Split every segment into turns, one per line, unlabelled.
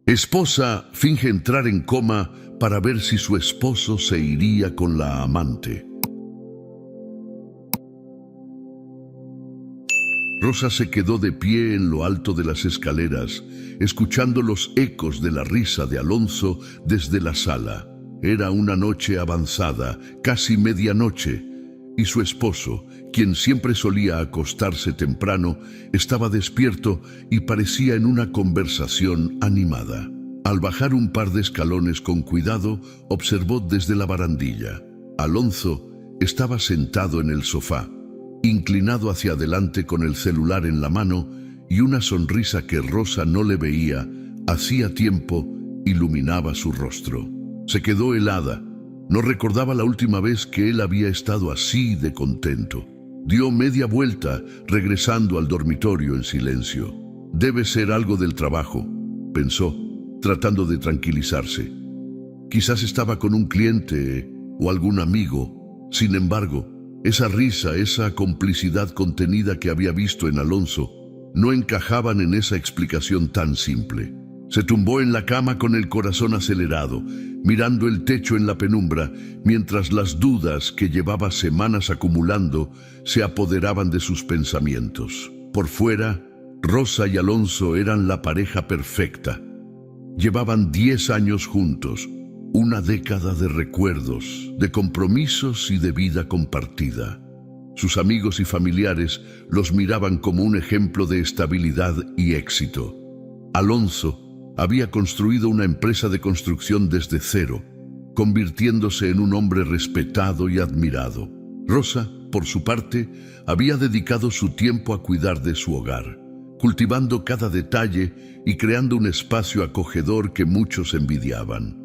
Esposa finge entrar en coma para ver si su esposo se iría con la amante. Rosa se quedó de pie en lo alto de las escaleras, escuchando los ecos de la risa de Alonso desde la sala. Era una noche avanzada, casi medianoche, y su esposo, quien siempre solía acostarse temprano, estaba despierto y parecía en una conversación animada. Al bajar un par de escalones con cuidado, observó desde la barandilla. Alonso estaba sentado en el sofá, inclinado hacia adelante con el celular en la mano y una sonrisa que Rosa no le veía hacía tiempo iluminaba su rostro. Se quedó helada. No recordaba la última vez que él había estado así de contento. Dio media vuelta, regresando al dormitorio en silencio. Debe ser algo del trabajo, pensó, tratando de tranquilizarse. Quizás estaba con un cliente o algún amigo. Sin embargo, esa risa, esa complicidad contenida que había visto en Alonso, no encajaban en esa explicación tan simple. Se tumbó en la cama con el corazón acelerado, mirando el techo en la penumbra, mientras las dudas que llevaba semanas acumulando se apoderaban de sus pensamientos. Por fuera, Rosa y Alonso eran la pareja perfecta. Llevaban 10 años juntos, una década de recuerdos, de compromisos y de vida compartida. Sus amigos y familiares los miraban como un ejemplo de estabilidad y éxito. Alonso había construido una empresa de construcción desde cero, convirtiéndose en un hombre respetado y admirado. Rosa, por su parte, había dedicado su tiempo a cuidar de su hogar, cultivando cada detalle y creando un espacio acogedor que muchos envidiaban.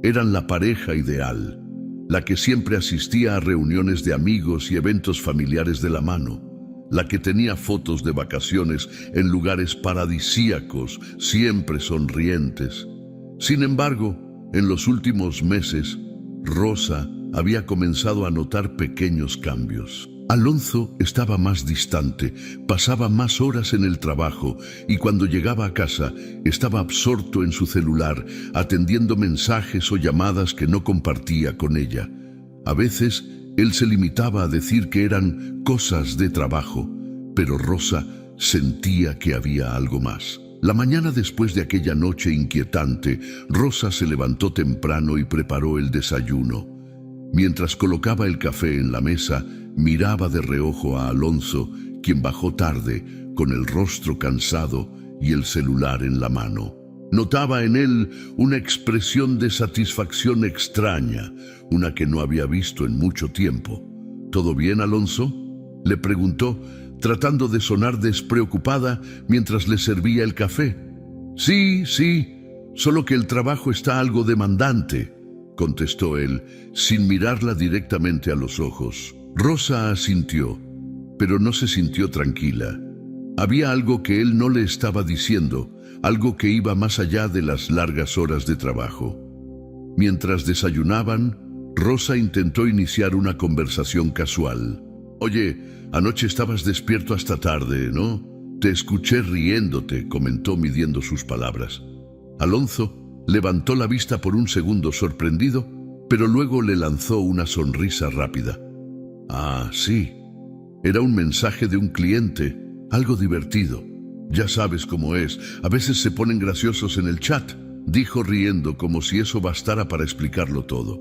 Eran la pareja ideal, la que siempre asistía a reuniones de amigos y eventos familiares de la mano, la que tenía fotos de vacaciones en lugares paradisíacos, siempre sonrientes. Sin embargo, en los últimos meses, Rosa había comenzado a notar pequeños cambios. Alonso estaba más distante, pasaba más horas en el trabajo y cuando llegaba a casa estaba absorto en su celular, atendiendo mensajes o llamadas que no compartía con ella. A veces, él se limitaba a decir que eran cosas de trabajo, pero Rosa sentía que había algo más. La mañana después de aquella noche inquietante, Rosa se levantó temprano y preparó el desayuno. Mientras colocaba el café en la mesa, miraba de reojo a Alonso, quien bajó tarde, con el rostro cansado y el celular en la mano. Notaba en él una expresión de satisfacción extraña, una que no había visto en mucho tiempo. ¿Todo bien, Alonso?, le preguntó, tratando de sonar despreocupada mientras le servía el café. Sí, solo que el trabajo está algo demandante, contestó él, sin mirarla directamente a los ojos. Rosa asintió, pero no se sintió tranquila. Había algo que él no le estaba diciendo, algo que iba más allá de las largas horas de trabajo. Mientras desayunaban, Rosa intentó iniciar una conversación casual. Oye, anoche estabas despierto hasta tarde, ¿no? Te escuché riéndote, comentó midiendo sus palabras. Alonso levantó la vista por un segundo sorprendido, pero luego le lanzó una sonrisa rápida. Ah, sí. Era un mensaje de un cliente, algo divertido. Ya sabes cómo es, a veces se ponen graciosos en el chat, dijo riendo como si eso bastara para explicarlo todo.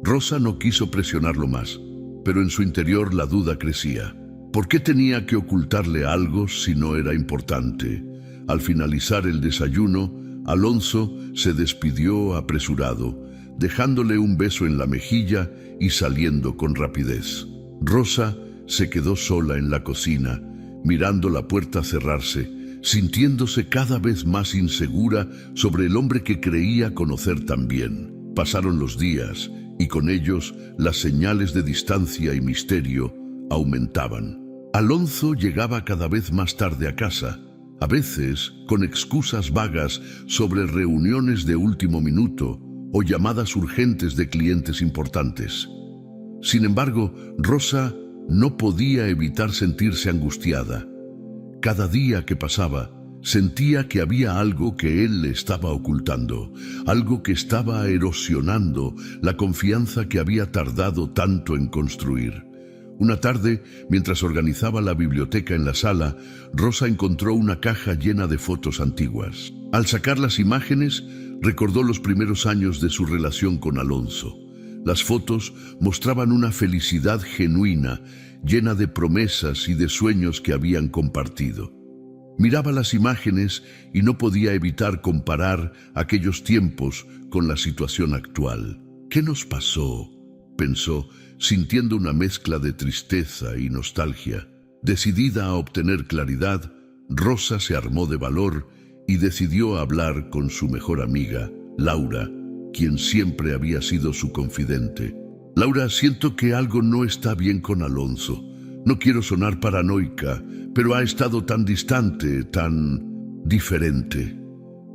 Rosa no quiso presionarlo más, pero en su interior la duda crecía. ¿Por qué tenía que ocultarle algo si no era importante? Al finalizar el desayuno, Alonso se despidió apresurado, dejándole un beso en la mejilla y saliendo con rapidez. Rosa se quedó sola en la cocina, mirando la puerta cerrarse, sintiéndose cada vez más insegura sobre el hombre que creía conocer tan bien. Pasaron los días y con ellos las señales de distancia y misterio aumentaban. Alonso llegaba cada vez más tarde a casa, a veces con excusas vagas sobre reuniones de último minuto o llamadas urgentes de clientes importantes. Sin embargo, Rosa no podía evitar sentirse angustiada. Cada día que pasaba, Sentía que había algo que él le estaba ocultando, algo que estaba erosionando la confianza que había tardado tanto en construir. Una tarde, mientras organizaba la biblioteca en la sala, Rosa encontró una caja llena de fotos antiguas. Al sacar las imágenes, recordó los primeros años de su relación con Alonso. Las fotos mostraban una felicidad genuina, llena de promesas y de sueños que habían compartido. Miraba las imágenes y no podía evitar comparar aquellos tiempos con la situación actual. ¿Qué nos pasó?, pensó, sintiendo una mezcla de tristeza y nostalgia. Decidida a obtener claridad, Rosa se armó de valor y decidió hablar con su mejor amiga, Laura, quien siempre había sido su confidente. Laura, siento que algo no está bien con Alonso. No quiero sonar paranoica, pero ha estado tan distante, tan diferente,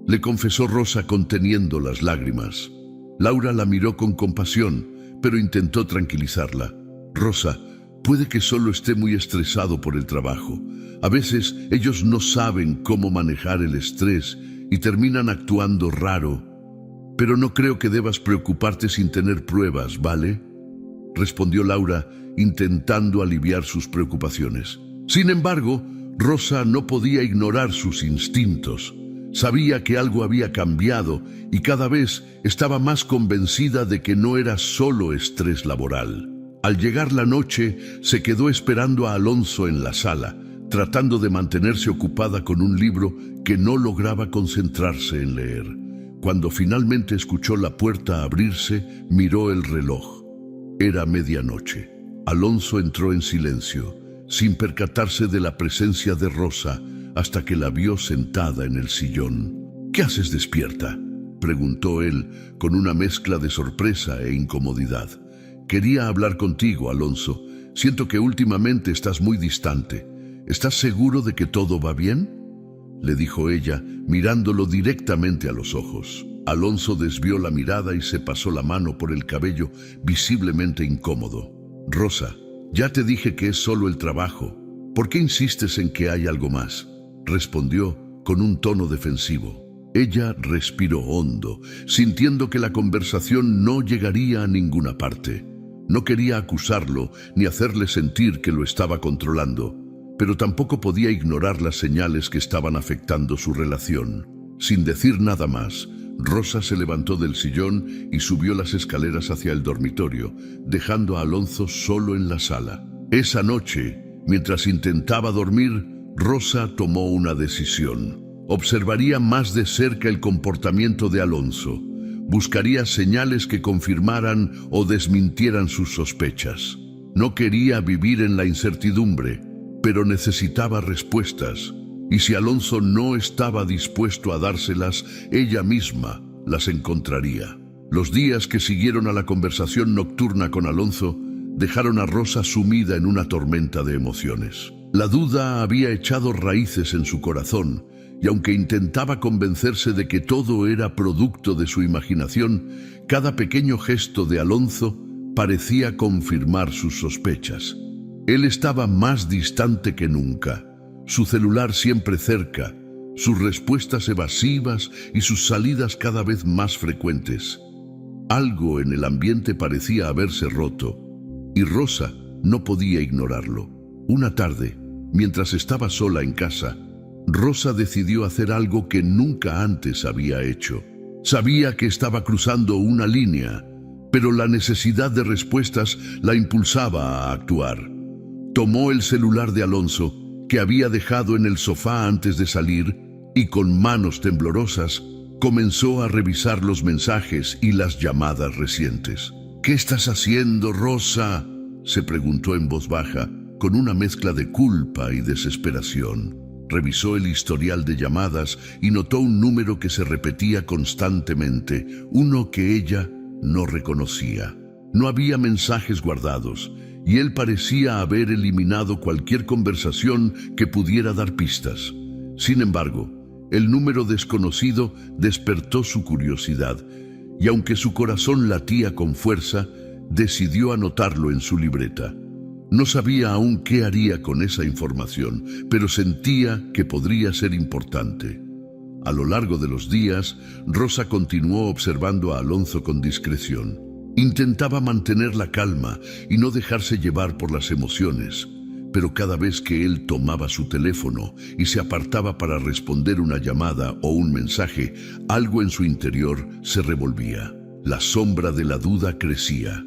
le confesó Rosa conteniendo las lágrimas. Laura la miró con compasión, pero intentó tranquilizarla. Rosa, puede que solo esté muy estresado por el trabajo. A veces ellos no saben cómo manejar el estrés y terminan actuando raro. Pero no creo que debas preocuparte sin tener pruebas, ¿vale?, respondió Laura, intentando aliviar sus preocupaciones. Sin embargo, Rosa no podía ignorar sus instintos. Sabía que algo había cambiado y cada vez estaba más convencida de que no era solo estrés laboral. Al llegar la noche, se quedó esperando a Alonso en la sala, tratando de mantenerse ocupada con un libro que no lograba concentrarse en leer. Cuando finalmente escuchó la puerta abrirse, miró el reloj. Era medianoche. Alonso entró en silencio, sin percatarse de la presencia de Rosa, hasta que la vio sentada en el sillón. ¿Qué haces despierta?, preguntó él, con una mezcla de sorpresa e incomodidad. Quería hablar contigo, Alonso. Siento que últimamente estás muy distante. ¿Estás seguro de que todo va bien?, le dijo ella, mirándolo directamente a los ojos. Alonso desvió la mirada y se pasó la mano por el cabello, visiblemente incómodo. Rosa, ya te dije que es solo el trabajo. ¿Por qué insistes en que hay algo más?, respondió con un tono defensivo. Ella respiró hondo, sintiendo que la conversación no llegaría a ninguna parte. No quería acusarlo ni hacerle sentir que lo estaba controlando, pero tampoco podía ignorar las señales que estaban afectando su relación. Sin decir nada más, Rosa se levantó del sillón y subió las escaleras hacia el dormitorio, dejando a Alonso solo en la sala. Esa noche, mientras intentaba dormir, Rosa tomó una decisión. Observaría más de cerca el comportamiento de Alonso. Buscaría señales que confirmaran o desmintieran sus sospechas. No quería vivir en la incertidumbre, pero necesitaba respuestas. Y si Alonso no estaba dispuesto a dárselas, ella misma las encontraría. Los días que siguieron a la conversación nocturna con Alonso dejaron a Rosa sumida en una tormenta de emociones. La duda había echado raíces en su corazón, y aunque intentaba convencerse de que todo era producto de su imaginación, cada pequeño gesto de Alonso parecía confirmar sus sospechas. Él estaba más distante que nunca. Su celular siempre cerca, sus respuestas evasivas y sus salidas cada vez más frecuentes. Algo en el ambiente parecía haberse roto, y Rosa no podía ignorarlo. Una tarde, mientras estaba sola en casa, Rosa decidió hacer algo que nunca antes había hecho. Sabía que estaba cruzando una línea, pero la necesidad de respuestas la impulsaba a actuar. Tomó el celular de Alonso, que había dejado en el sofá antes de salir, y con manos temblorosas comenzó a revisar los mensajes y las llamadas recientes. ¿Qué estás haciendo, Rosa?, se preguntó en voz baja, con una mezcla de culpa y desesperación. Revisó el historial de llamadas y notó un número que se repetía constantemente, uno que ella no reconocía. No había mensajes guardados, y él parecía haber eliminado cualquier conversación que pudiera dar pistas. Sin embargo, el número desconocido despertó su curiosidad, y aunque su corazón latía con fuerza, decidió anotarlo en su libreta. No sabía aún qué haría con esa información, pero sentía que podría ser importante. A lo largo de los días, Rosa continuó observando a Alonso con discreción. Intentaba mantener la calma y no dejarse llevar por las emociones, pero cada vez que él tomaba su teléfono y se apartaba para responder una llamada o un mensaje, algo en su interior se revolvía. La sombra de la duda crecía,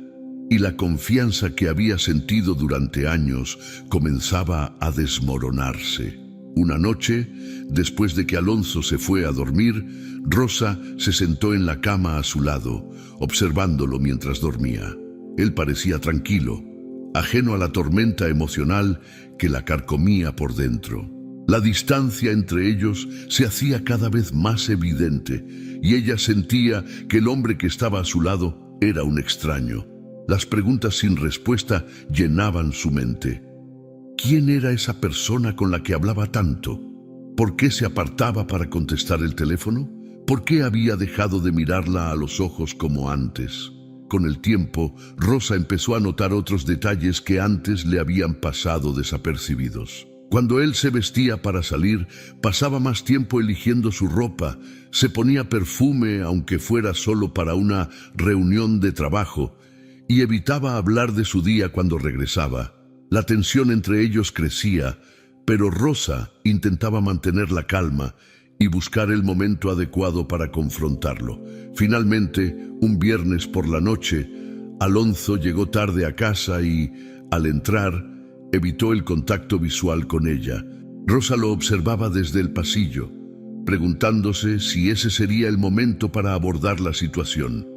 y la confianza que había sentido durante años comenzaba a desmoronarse. Una noche, después de que Alonso se fue a dormir, Rosa se sentó en la cama a su lado, observándolo mientras dormía. Él parecía tranquilo, ajeno a la tormenta emocional que la carcomía por dentro. La distancia entre ellos se hacía cada vez más evidente, y ella sentía que el hombre que estaba a su lado era un extraño. Las preguntas sin respuesta llenaban su mente. ¿Quién era esa persona con la que hablaba tanto? ¿Por qué se apartaba para contestar el teléfono? ¿Por qué había dejado de mirarla a los ojos como antes? Con el tiempo, Rosa empezó a notar otros detalles que antes le habían pasado desapercibidos. Cuando él se vestía para salir, pasaba más tiempo eligiendo su ropa, se ponía perfume aunque fuera solo para una reunión de trabajo, y evitaba hablar de su día cuando regresaba. La tensión entre ellos crecía, pero Rosa intentaba mantener la calma y buscar el momento adecuado para confrontarlo. Finalmente, un viernes por la noche, Alonso llegó tarde a casa y, al entrar, evitó el contacto visual con ella. Rosa lo observaba desde el pasillo, preguntándose si ese sería el momento para abordar la situación.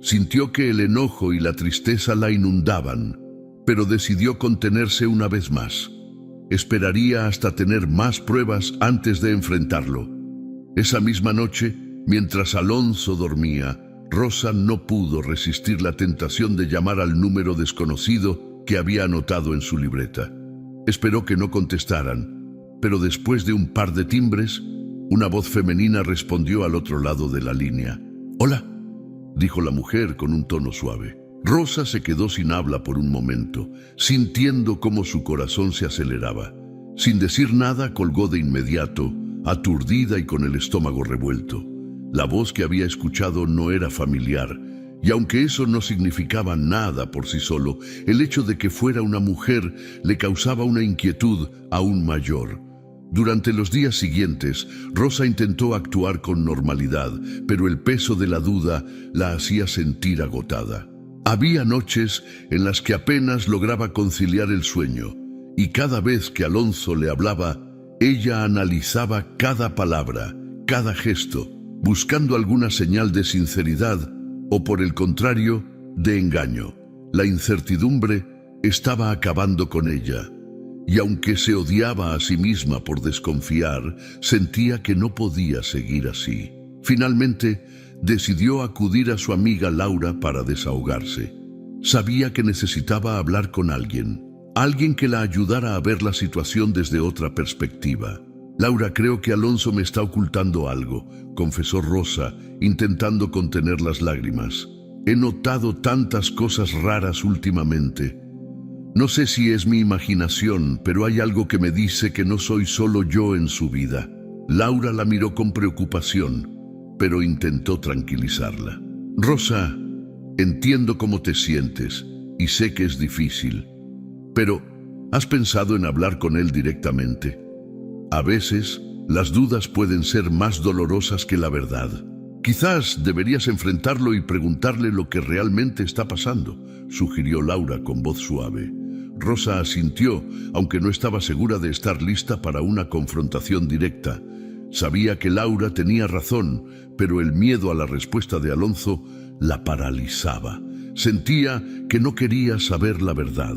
Sintió que el enojo y la tristeza la inundaban, pero decidió contenerse una vez más. Esperaría hasta tener más pruebas antes de enfrentarlo. Esa misma noche, mientras Alonso dormía, Rosa no pudo resistir la tentación de llamar al número desconocido que había anotado en su libreta. Esperó que no contestaran, pero después de un par de timbres, una voz femenina respondió al otro lado de la línea. «Hola», dijo la mujer con un tono suave. Rosa se quedó sin habla por un momento, sintiendo cómo su corazón se aceleraba. Sin decir nada, colgó de inmediato, aturdida y con el estómago revuelto. La voz que había escuchado no era familiar, y aunque eso no significaba nada por sí solo, el hecho de que fuera una mujer le causaba una inquietud aún mayor. Durante los días siguientes, Rosa intentó actuar con normalidad, pero el peso de la duda la hacía sentir agotada. Había noches en las que apenas lograba conciliar el sueño, y cada vez que Alonso le hablaba, ella analizaba cada palabra, cada gesto, buscando alguna señal de sinceridad o, por el contrario, de engaño. La incertidumbre estaba acabando con ella, y aunque se odiaba a sí misma por desconfiar, sentía que no podía seguir así. Finalmente, decidió acudir a su amiga Laura para desahogarse. Sabía que necesitaba hablar con alguien que la ayudara a ver la situación desde otra perspectiva. «Laura, creo que Alonso me está ocultando algo», confesó Rosa, intentando contener las lágrimas. «He notado tantas cosas raras últimamente. No sé si es mi imaginación, pero hay algo que me dice que no soy solo yo en su vida». Laura la miró con preocupación, pero intentó tranquilizarla. «Rosa, entiendo cómo te sientes y sé que es difícil, pero ¿has pensado en hablar con él directamente? A veces, las dudas pueden ser más dolorosas que la verdad. Quizás deberías enfrentarlo y preguntarle lo que realmente está pasando», sugirió Laura con voz suave. Rosa asintió, aunque no estaba segura de estar lista para una confrontación directa. Sabía que Laura tenía razón, pero el miedo a la respuesta de Alonso la paralizaba. Sentía que no quería saber la verdad,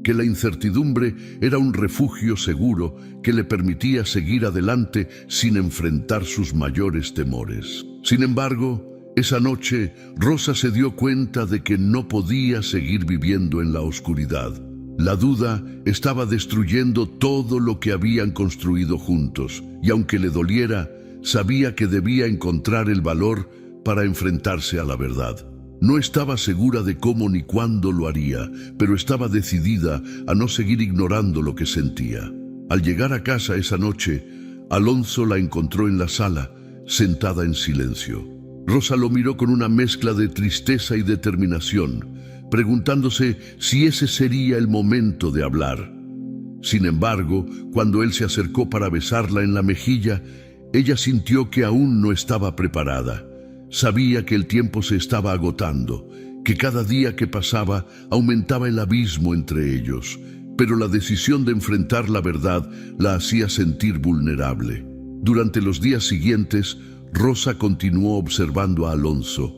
que la incertidumbre era un refugio seguro que le permitía seguir adelante sin enfrentar sus mayores temores. Sin embargo, esa noche, Rosa se dio cuenta de que no podía seguir viviendo en la oscuridad. La duda estaba destruyendo todo lo que habían construido juntos, y aunque le doliera, sabía que debía encontrar el valor para enfrentarse a la verdad. No estaba segura de cómo ni cuándo lo haría, pero estaba decidida a no seguir ignorando lo que sentía. Al llegar a casa esa noche, Alonso la encontró en la sala, sentada en silencio. Rosa lo miró con una mezcla de tristeza y determinación, preguntándose si ese sería el momento de hablar. Sin embargo, cuando él se acercó para besarla en la mejilla, ella sintió que aún no estaba preparada. Sabía que el tiempo se estaba agotando, que cada día que pasaba aumentaba el abismo entre ellos, pero la decisión de enfrentar la verdad la hacía sentir vulnerable. Durante los días siguientes, Rosa continuó observando a Alonso,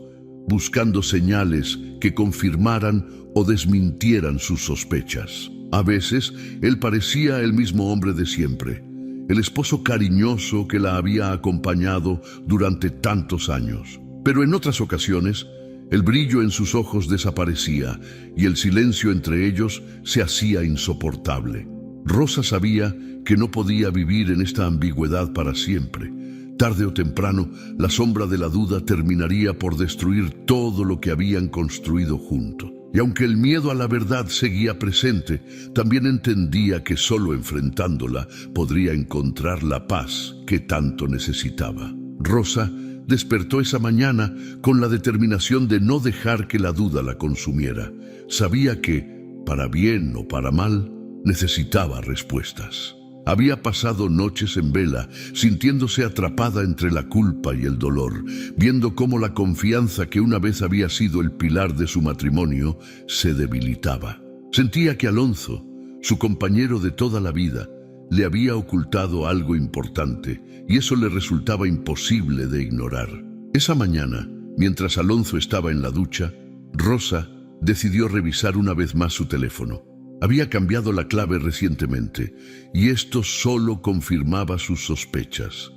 buscando señales que confirmaran o desmintieran sus sospechas. A veces, él parecía el mismo hombre de siempre, el esposo cariñoso que la había acompañado durante tantos años. Pero en otras ocasiones, el brillo en sus ojos desaparecía y el silencio entre ellos se hacía insoportable. Rosa sabía que no podía vivir en esta ambigüedad para siempre. Tarde o temprano, la sombra de la duda terminaría por destruir todo lo que habían construido juntos. Y aunque el miedo a la verdad seguía presente, también entendía que solo enfrentándola podría encontrar la paz que tanto necesitaba. Rosa despertó esa mañana con la determinación de no dejar que la duda la consumiera. Sabía que, para bien o para mal, necesitaba respuestas. Había pasado noches en vela, sintiéndose atrapada entre la culpa y el dolor, viendo cómo la confianza que una vez había sido el pilar de su matrimonio se debilitaba. Sentía que Alonso, su compañero de toda la vida, le había ocultado algo importante, y eso le resultaba imposible de ignorar. Esa mañana, mientras Alonso estaba en la ducha, Rosa decidió revisar una vez más su teléfono. Había cambiado la clave recientemente, y esto solo confirmaba sus sospechas.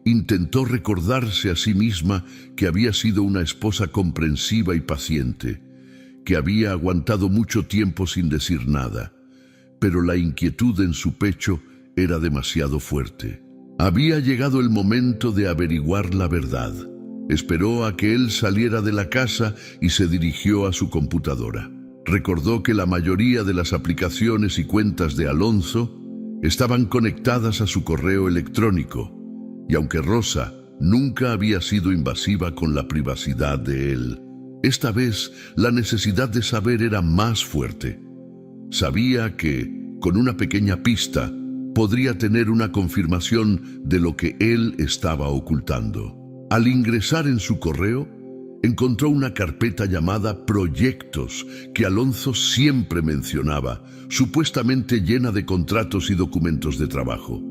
Intentó recordarse a sí misma que había sido una esposa comprensiva y paciente, que había aguantado mucho tiempo sin decir nada, pero la inquietud en su pecho era demasiado fuerte. Había llegado el momento de averiguar la verdad. Esperó a que él saliera de la casa y se dirigió a su computadora. Recordó que la mayoría de las aplicaciones y cuentas de Alonso estaban conectadas a su correo electrónico, y aunque Rosa nunca había sido invasiva con la privacidad de él, esta vez la necesidad de saber era más fuerte. Sabía que, con una pequeña pista, podría tener una confirmación de lo que él estaba ocultando. Al ingresar en su correo, encontró una carpeta llamada Proyectos que Alonso siempre mencionaba, supuestamente llena de contratos y documentos de trabajo.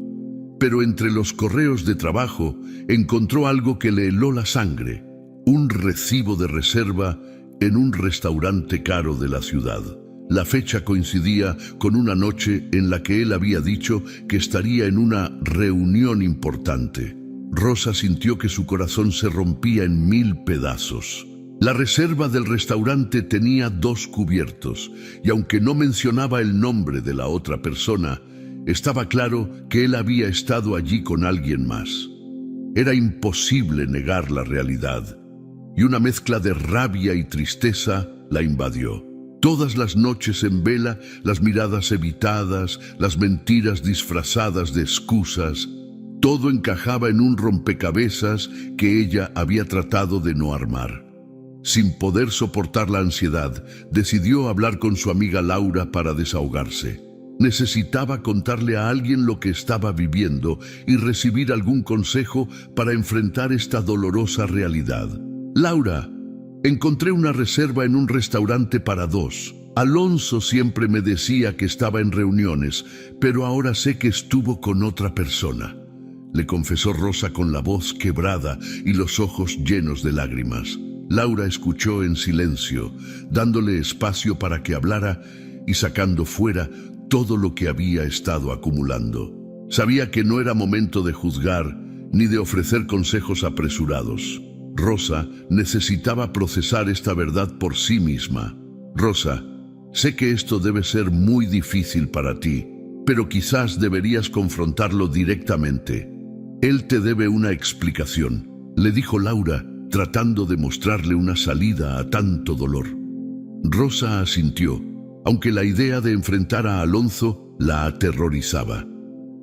Pero entre los correos de trabajo encontró algo que le heló la sangre: un recibo de reserva en un restaurante caro de la ciudad. La fecha coincidía con una noche en la que él había dicho que estaría en una reunión importante. Rosa sintió que su corazón se rompía en 1000 pedazos. La reserva del restaurante tenía 2 cubiertos, y aunque no mencionaba el nombre de la otra persona, estaba claro que él había estado allí con alguien más. Era imposible negar la realidad, y una mezcla de rabia y tristeza la invadió. Todas las noches en vela, las miradas evitadas, las mentiras disfrazadas de excusas, todo encajaba en un rompecabezas que ella había tratado de no armar. Sin poder soportar la ansiedad, decidió hablar con su amiga Laura para desahogarse. Necesitaba contarle a alguien lo que estaba viviendo y recibir algún consejo para enfrentar esta dolorosa realidad. Laura, encontré una reserva en un restaurante para 2. Alonso siempre me decía que estaba en reuniones, pero ahora sé que estuvo con otra persona, le confesó Rosa con la voz quebrada y los ojos llenos de lágrimas. Laura escuchó en silencio, dándole espacio para que hablara y sacando fuera todo lo que había estado acumulando. Sabía que no era momento de juzgar ni de ofrecer consejos apresurados. Rosa necesitaba procesar esta verdad por sí misma. Rosa, sé que esto debe ser muy difícil para ti, pero quizás deberías confrontarlo directamente. Él te debe una explicación, le dijo Laura, tratando de mostrarle una salida a tanto dolor. Rosa asintió, aunque la idea de enfrentar a Alonso la aterrorizaba.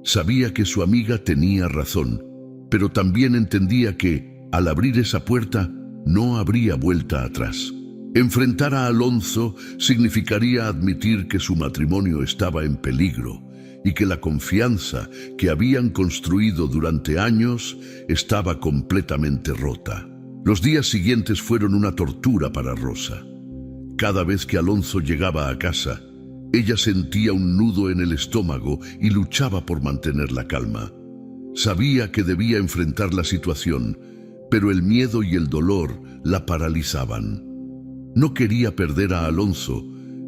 Sabía que su amiga tenía razón, pero también entendía que, al abrir esa puerta, no habría vuelta atrás. Enfrentar a Alonso significaría admitir que su matrimonio estaba en peligro y que la confianza que habían construido durante años estaba completamente rota. Los días siguientes fueron una tortura para Rosa. Cada vez que Alonso llegaba a casa, ella sentía un nudo en el estómago y luchaba por mantener la calma. Sabía que debía enfrentar la situación, pero el miedo y el dolor la paralizaban. No quería perder a Alonso,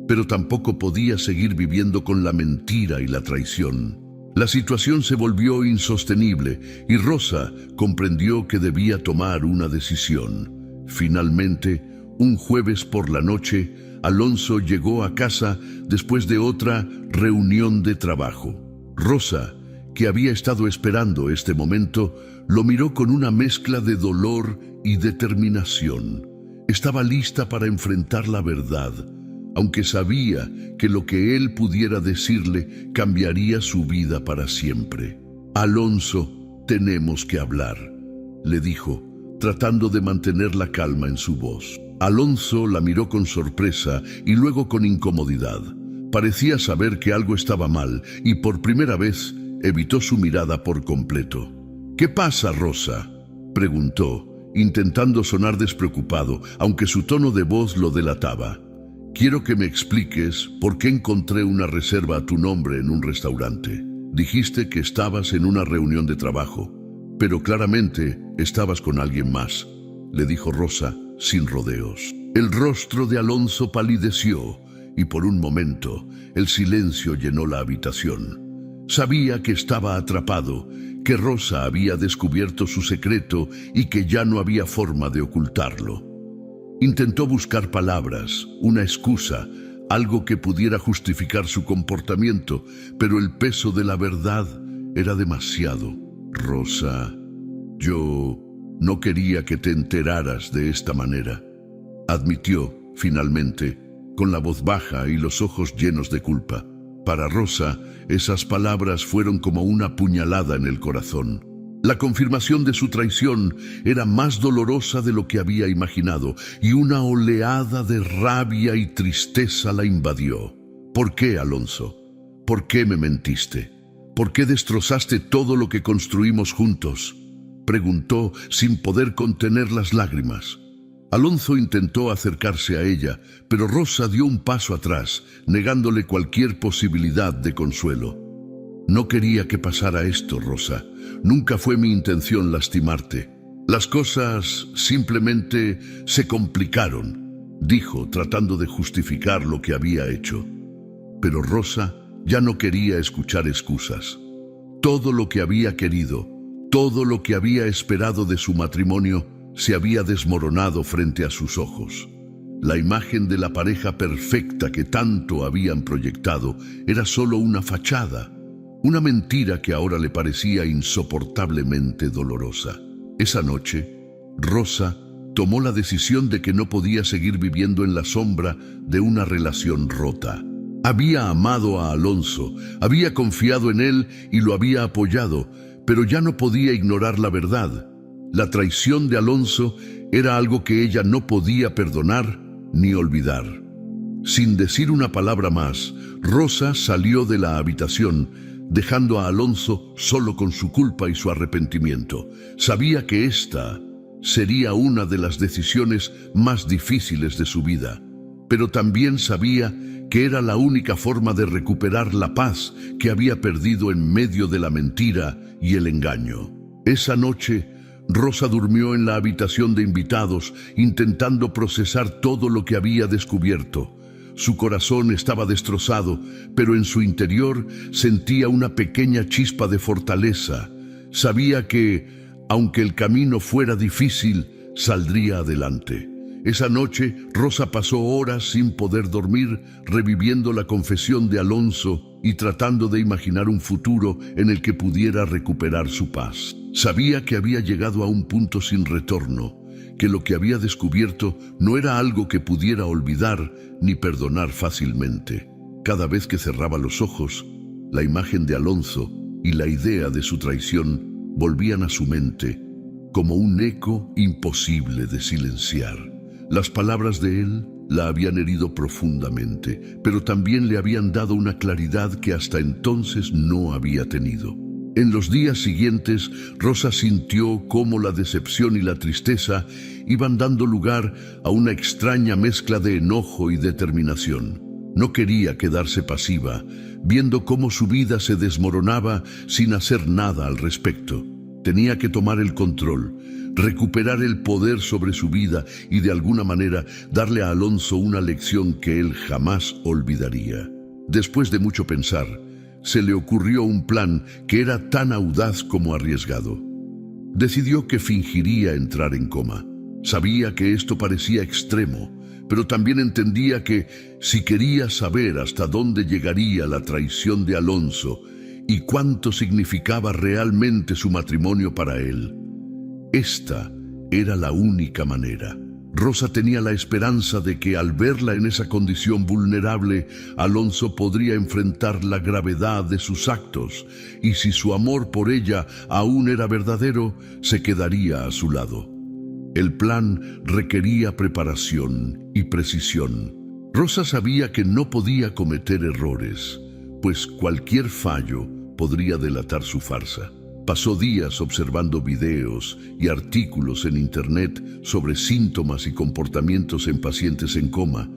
pero tampoco podía seguir viviendo con la mentira y la traición. La situación se volvió insostenible y Rosa comprendió que debía tomar una decisión. Finalmente, un jueves por la noche, Alonso llegó a casa después de otra reunión de trabajo. Rosa, que había estado esperando este momento, lo miró con una mezcla de dolor y determinación. Estaba lista para enfrentar la verdad, aunque sabía que lo que él pudiera decirle cambiaría su vida para siempre. «Alonso, tenemos que hablar», le dijo, tratando de mantener la calma en su voz. Alonso la miró con sorpresa y luego con incomodidad. Parecía saber que algo estaba mal y por primera vez evitó su mirada por completo. «¿Qué pasa, Rosa?», preguntó, intentando sonar despreocupado, aunque su tono de voz lo delataba. «Quiero que me expliques por qué encontré una reserva a tu nombre en un restaurante. Dijiste que estabas en una reunión de trabajo, pero claramente estabas con alguien más», le dijo Rosa, sin rodeos. El rostro de Alonso palideció y por un momento el silencio llenó la habitación. Sabía que estaba atrapado, que Rosa había descubierto su secreto y que ya no había forma de ocultarlo. Intentó buscar palabras, una excusa, algo que pudiera justificar su comportamiento, pero el peso de la verdad era demasiado. «Rosa, yo no quería que te enteraras de esta manera», admitió, finalmente, con la voz baja y los ojos llenos de culpa. Para Rosa, esas palabras fueron como una puñalada en el corazón. La confirmación de su traición era más dolorosa de lo que había imaginado, y una oleada de rabia y tristeza la invadió. «¿Por qué, Alonso? ¿Por qué me mentiste? ¿Por qué destrozaste todo lo que construimos juntos?», preguntó sin poder contener las lágrimas. Alonso intentó acercarse a ella, pero Rosa dio un paso atrás, negándole cualquier posibilidad de consuelo. «No quería que pasara esto, Rosa. Nunca fue mi intención lastimarte. Las cosas simplemente se complicaron», dijo, tratando de justificar lo que había hecho. Pero Rosa ya no quería escuchar excusas. Todo lo que había querido, todo lo que había esperado de su matrimonio, se había desmoronado frente a sus ojos. La imagen de la pareja perfecta que tanto habían proyectado era solo una fachada, una mentira que ahora le parecía insoportablemente dolorosa. Esa noche, Rosa tomó la decisión de que no podía seguir viviendo en la sombra de una relación rota. Había amado a Alonso, había confiado en él y lo había apoyado, pero ya no podía ignorar la verdad. La traición de Alonso era algo que ella no podía perdonar ni olvidar. Sin decir una palabra más, Rosa salió de la habitación, dejando a Alonso solo con su culpa y su arrepentimiento. Sabía que esta sería una de las decisiones más difíciles de su vida, pero también sabía que era la única forma de recuperar la paz que había perdido en medio de la mentira y el engaño. Esa noche, Rosa durmió en la habitación de invitados, intentando procesar todo lo que había descubierto. Su corazón estaba destrozado, pero en su interior sentía una pequeña chispa de fortaleza. Sabía que, aunque el camino fuera difícil, saldría adelante. Esa noche, Rosa pasó horas sin poder dormir, reviviendo la confesión de Alonso y tratando de imaginar un futuro en el que pudiera recuperar su paz. Sabía que había llegado a un punto sin retorno, que lo que había descubierto no era algo que pudiera olvidar ni perdonar fácilmente. Cada vez que cerraba los ojos, la imagen de Alonso y la idea de su traición volvían a su mente como un eco imposible de silenciar. Las palabras de él la habían herido profundamente, pero también le habían dado una claridad que hasta entonces no había tenido. En los días siguientes, Rosa sintió cómo la decepción y la tristeza iban dando lugar a una extraña mezcla de enojo y determinación. No quería quedarse pasiva, viendo cómo su vida se desmoronaba sin hacer nada al respecto. Tenía que tomar el control, recuperar el poder sobre su vida y de alguna manera darle a Alonso una lección que él jamás olvidaría. Después de mucho pensar, se le ocurrió un plan que era tan audaz como arriesgado. Decidió que fingiría entrar en coma. Sabía que esto parecía extremo, pero también entendía que si quería saber hasta dónde llegaría la traición de Alonso y cuánto significaba realmente su matrimonio para él, esta era la única manera. Rosa tenía la esperanza de que al verla en esa condición vulnerable, Alonso podría enfrentar la gravedad de sus actos y si su amor por ella aún era verdadero, se quedaría a su lado. El plan requería preparación y precisión. Rosa sabía que no podía cometer errores, pues cualquier fallo podría delatar su farsa. Pasó días observando videos y artículos en internet sobre síntomas y comportamientos en pacientes en coma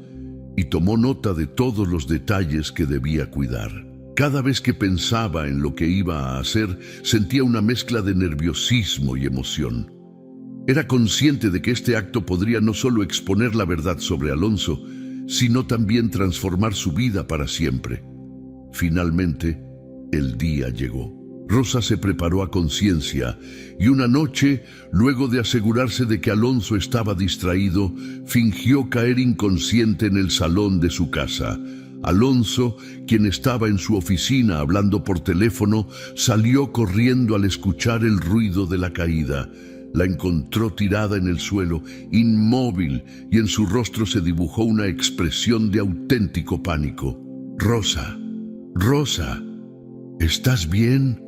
y tomó nota de todos los detalles que debía cuidar. Cada vez que pensaba en lo que iba a hacer, sentía una mezcla de nerviosismo y emoción. Era consciente de que este acto podría no solo exponer la verdad sobre Alonso, sino también transformar su vida para siempre. Finalmente, el día llegó. Rosa se preparó a conciencia y una noche, luego de asegurarse de que Alonso estaba distraído, fingió caer inconsciente en el salón de su casa. Alonso, quien estaba en su oficina hablando por teléfono, salió corriendo al escuchar el ruido de la caída. La encontró tirada en el suelo, inmóvil, y en su rostro se dibujó una expresión de auténtico pánico. «Rosa, Rosa, ¿estás bien?»,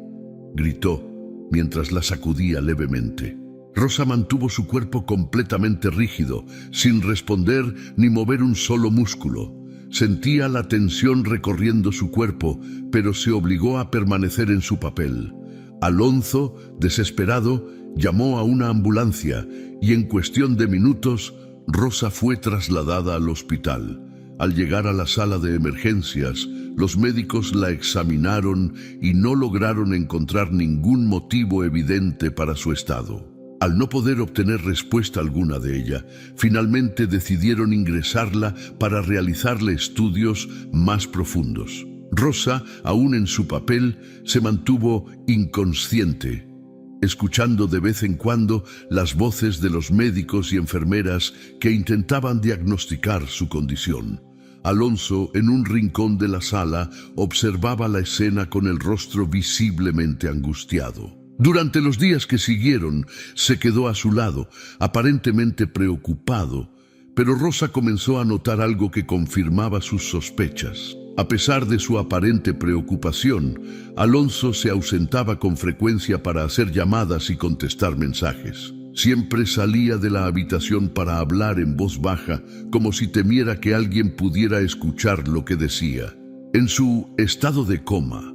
gritó, mientras la sacudía levemente. Rosa mantuvo su cuerpo completamente rígido, sin responder ni mover un solo músculo. Sentía la tensión recorriendo su cuerpo, pero se obligó a permanecer en su papel. Alonso, desesperado, llamó a una ambulancia y en cuestión de minutos, Rosa fue trasladada al hospital. Al llegar a la sala de emergencias, los médicos la examinaron y no lograron encontrar ningún motivo evidente para su estado. Al no poder obtener respuesta alguna de ella, finalmente decidieron ingresarla para realizarle estudios más profundos. Rosa, aún en su papel, se mantuvo inconsciente, escuchando de vez en cuando las voces de los médicos y enfermeras que intentaban diagnosticar su condición. Alonso, en un rincón de la sala, observaba la escena con el rostro visiblemente angustiado. Durante los días que siguieron, se quedó a su lado, aparentemente preocupado, pero Rosa comenzó a notar algo que confirmaba sus sospechas. A pesar de su aparente preocupación, Alonso se ausentaba con frecuencia para hacer llamadas y contestar mensajes. Siempre salía de la habitación para hablar en voz baja, como si temiera que alguien pudiera escuchar lo que decía. En su estado de coma,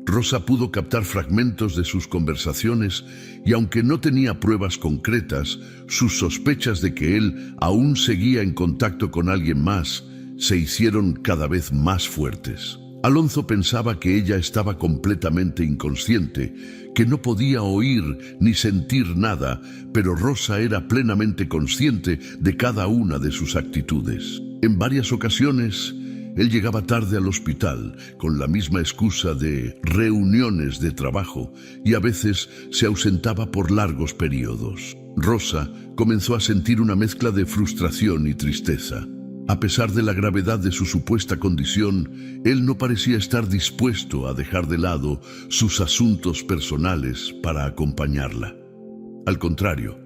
Rosa pudo captar fragmentos de sus conversaciones y aunque no tenía pruebas concretas, sus sospechas de que él aún seguía en contacto con alguien más se hicieron cada vez más fuertes. Alonso pensaba que ella estaba completamente inconsciente, que no podía oír ni sentir nada, pero Rosa era plenamente consciente de cada una de sus actitudes. En varias ocasiones, él llegaba tarde al hospital con la misma excusa de reuniones de trabajo y a veces se ausentaba por largos periodos. Rosa comenzó a sentir una mezcla de frustración y tristeza. A pesar de la gravedad de su supuesta condición, él no parecía estar dispuesto a dejar de lado sus asuntos personales para acompañarla. Al contrario,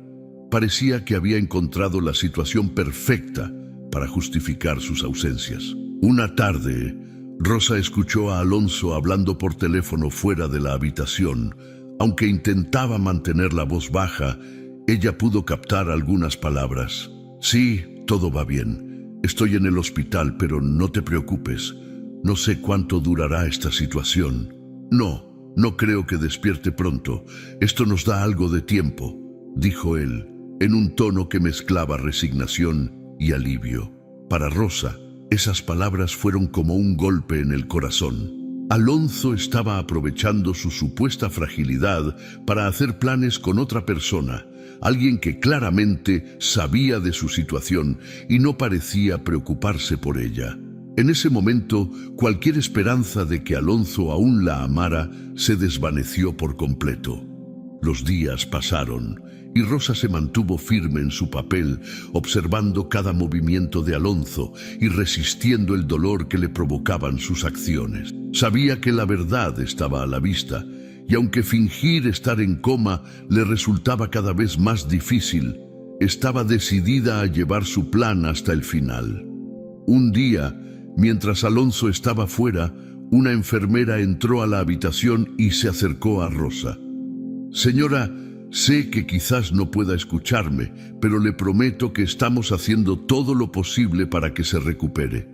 Parecía que había encontrado la situación perfecta para justificar sus ausencias. Una tarde, Rosa escuchó a Alonso hablando por teléfono fuera de la habitación. Aunque intentaba mantener la voz baja, ella pudo captar algunas palabras. Sí, todo va bien. Estoy en el hospital, pero no te preocupes. No sé cuánto durará esta situación. No creo que despierte pronto. Esto nos da algo de tiempo, dijo él, en un tono que mezclaba resignación y alivio. Para Rosa, esas palabras fueron como un golpe en el corazón. Alonso estaba aprovechando su supuesta fragilidad para hacer planes con otra persona, alguien que claramente sabía de su situación y no parecía preocuparse por ella. En ese momento, cualquier esperanza de que Alonso aún la amara se desvaneció por completo. Los días pasaron y Rosa se mantuvo firme en su papel, observando cada movimiento de Alonso y resistiendo el dolor que le provocaban sus acciones. Sabía que la verdad estaba a la vista, y aunque fingir estar en coma le resultaba cada vez más difícil, estaba decidida a llevar su plan hasta el final. Un día, mientras Alonso estaba fuera, una enfermera entró a la habitación y se acercó a Rosa. Señora, sé que quizás no pueda escucharme, pero le prometo que estamos haciendo todo lo posible para que se recupere.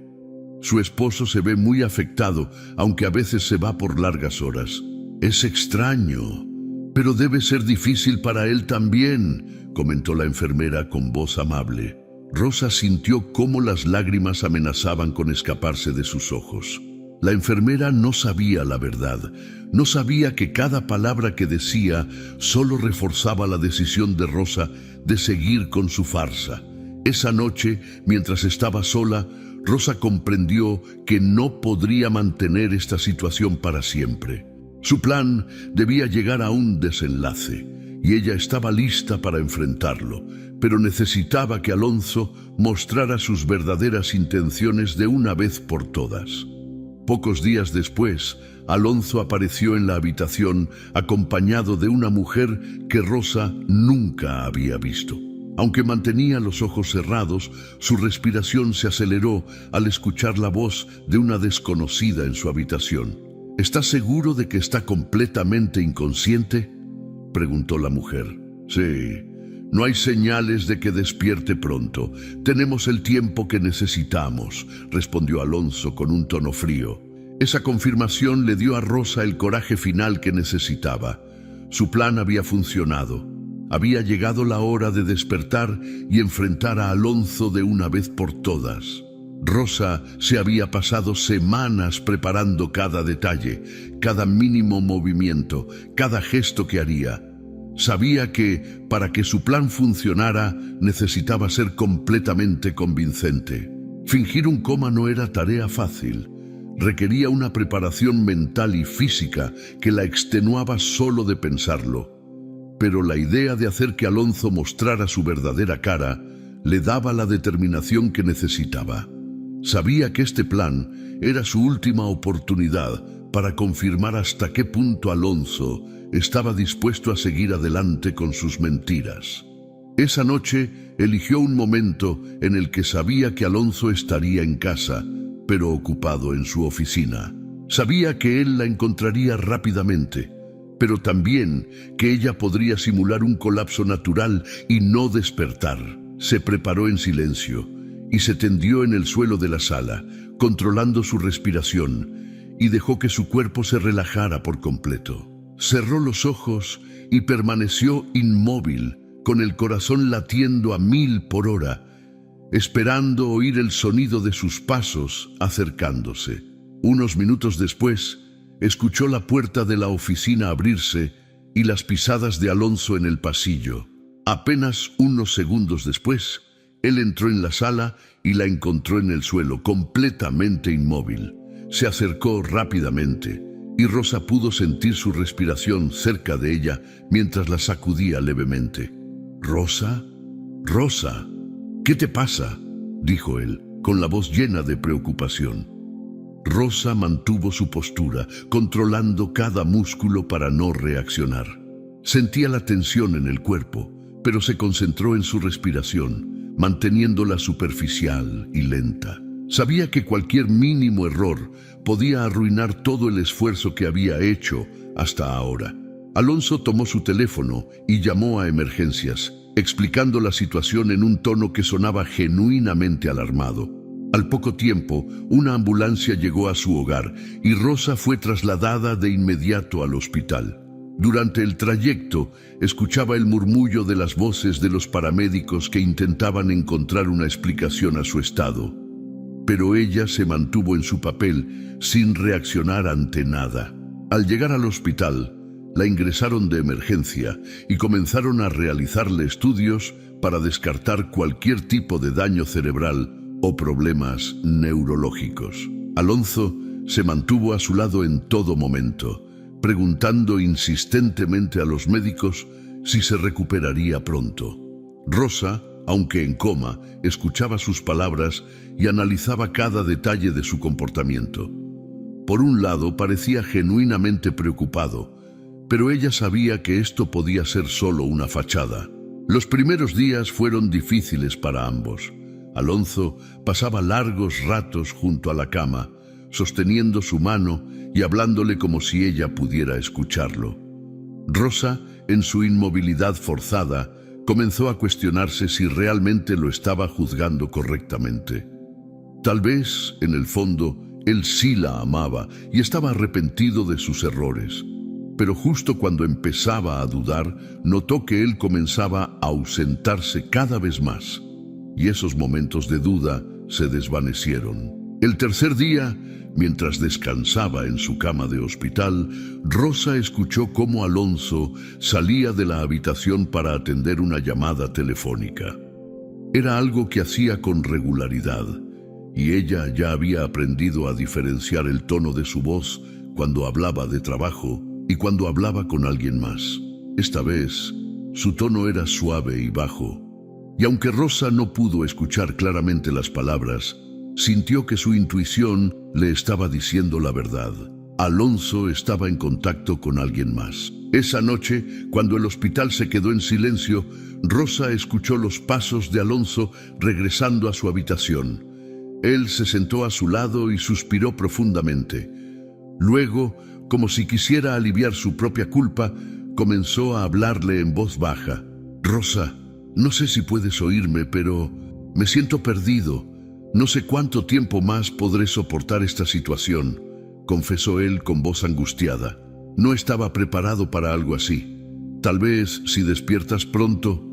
Su esposo se ve muy afectado, aunque a veces se va por largas horas. Es extraño, pero debe ser difícil para él también, comentó la enfermera con voz amable. Rosa sintió cómo las lágrimas amenazaban con escaparse de sus ojos. La enfermera no sabía la verdad, no sabía que cada palabra que decía solo reforzaba la decisión de Rosa de seguir con su farsa. Esa noche, mientras estaba sola, Rosa comprendió que no podría mantener esta situación para siempre. Su plan debía llegar a un desenlace, y ella estaba lista para enfrentarlo, pero necesitaba que Alonso mostrara sus verdaderas intenciones de una vez por todas. Pocos días después, Alonso apareció en la habitación acompañado de una mujer que Rosa nunca había visto. Aunque mantenía los ojos cerrados, su respiración se aceleró al escuchar la voz de una desconocida en su habitación. ¿Estás seguro de que está completamente inconsciente?, preguntó la mujer. Sí, no hay señales de que despierte pronto. Tenemos el tiempo que necesitamos, respondió Alonso con un tono frío. Esa confirmación le dio a Rosa el coraje final que necesitaba. Su plan había funcionado. Había llegado la hora de despertar y enfrentar a Alonso de una vez por todas. Rosa se había pasado semanas preparando cada detalle, cada mínimo movimiento, cada gesto que haría. Sabía que, para que su plan funcionara, necesitaba ser completamente convincente. Fingir un coma no era tarea fácil. Requería una preparación mental y física que la extenuaba solo de pensarlo. Pero la idea de hacer que Alonso mostrara su verdadera cara le daba la determinación que necesitaba. Sabía que este plan era su última oportunidad para confirmar hasta qué punto Alonso estaba dispuesto a seguir adelante con sus mentiras. Esa noche eligió un momento en el que sabía que Alonso estaría en casa, pero ocupado en su oficina. Sabía que él la encontraría rápidamente, pero también que ella podría simular un colapso natural y no despertar. Se preparó en silencio y se tendió en el suelo de la sala, controlando su respiración, y dejó que su cuerpo se relajara por completo. Cerró los ojos y permaneció inmóvil, con el corazón latiendo a 1000 por hora, esperando oír el sonido de sus pasos acercándose. Unos minutos después, escuchó la puerta de la oficina abrirse y las pisadas de Alonso en el pasillo. Apenas unos segundos después, él entró en la sala y la encontró en el suelo, completamente inmóvil. Se acercó rápidamente y Rosa pudo sentir su respiración cerca de ella mientras la sacudía levemente. «¿Rosa? Rosa, ¿qué te pasa?», dijo él, con la voz llena de preocupación. Rosa mantuvo su postura, controlando cada músculo para no reaccionar. Sentía la tensión en el cuerpo, pero se concentró en su respiración, manteniéndola superficial y lenta. Sabía que cualquier mínimo error podía arruinar todo el esfuerzo que había hecho hasta ahora. Alonso tomó su teléfono y llamó a emergencias, explicando la situación en un tono que sonaba genuinamente alarmado. Al poco tiempo, una ambulancia llegó a su hogar y Rosa fue trasladada de inmediato al hospital. Durante el trayecto, escuchaba el murmullo de las voces de los paramédicos que intentaban encontrar una explicación a su estado. Pero ella se mantuvo en su papel sin reaccionar ante nada. Al llegar al hospital, la ingresaron de emergencia y comenzaron a realizarle estudios para descartar cualquier tipo de daño cerebral o problemas neurológicos. Alonso se mantuvo a su lado en todo momento, preguntando insistentemente a los médicos si se recuperaría pronto. Rosa, aunque en coma, escuchaba sus palabras y analizaba cada detalle de su comportamiento. Por un lado, parecía genuinamente preocupado, pero ella sabía que esto podía ser solo una fachada. Los primeros días fueron difíciles para ambos. Alonso pasaba largos ratos junto a la cama, sosteniendo su mano y hablándole como si ella pudiera escucharlo. Rosa, en su inmovilidad forzada, comenzó a cuestionarse si realmente lo estaba juzgando correctamente. Tal vez, en el fondo, él sí la amaba y estaba arrepentido de sus errores. Pero justo cuando empezaba a dudar, notó que él comenzaba a ausentarse cada vez más. Y esos momentos de duda se desvanecieron. El tercer día, mientras descansaba en su cama de hospital, Rosa escuchó cómo Alonso salía de la habitación para atender una llamada telefónica. Era algo que hacía con regularidad, y ella ya había aprendido a diferenciar el tono de su voz cuando hablaba de trabajo y cuando hablaba con alguien más. Esta vez, su tono era suave y bajo, y aunque Rosa no pudo escuchar claramente las palabras, sintió que su intuición le estaba diciendo la verdad. Alonso estaba en contacto con alguien más. Esa noche, cuando el hospital se quedó en silencio, Rosa escuchó los pasos de Alonso regresando a su habitación. Él se sentó a su lado y suspiró profundamente. Luego, como si quisiera aliviar su propia culpa, comenzó a hablarle en voz baja. «Rosa, no sé si puedes oírme, pero me siento perdido. No sé cuánto tiempo más podré soportar esta situación», confesó él con voz angustiada. No estaba preparado para algo así. Tal vez, si despiertas pronto,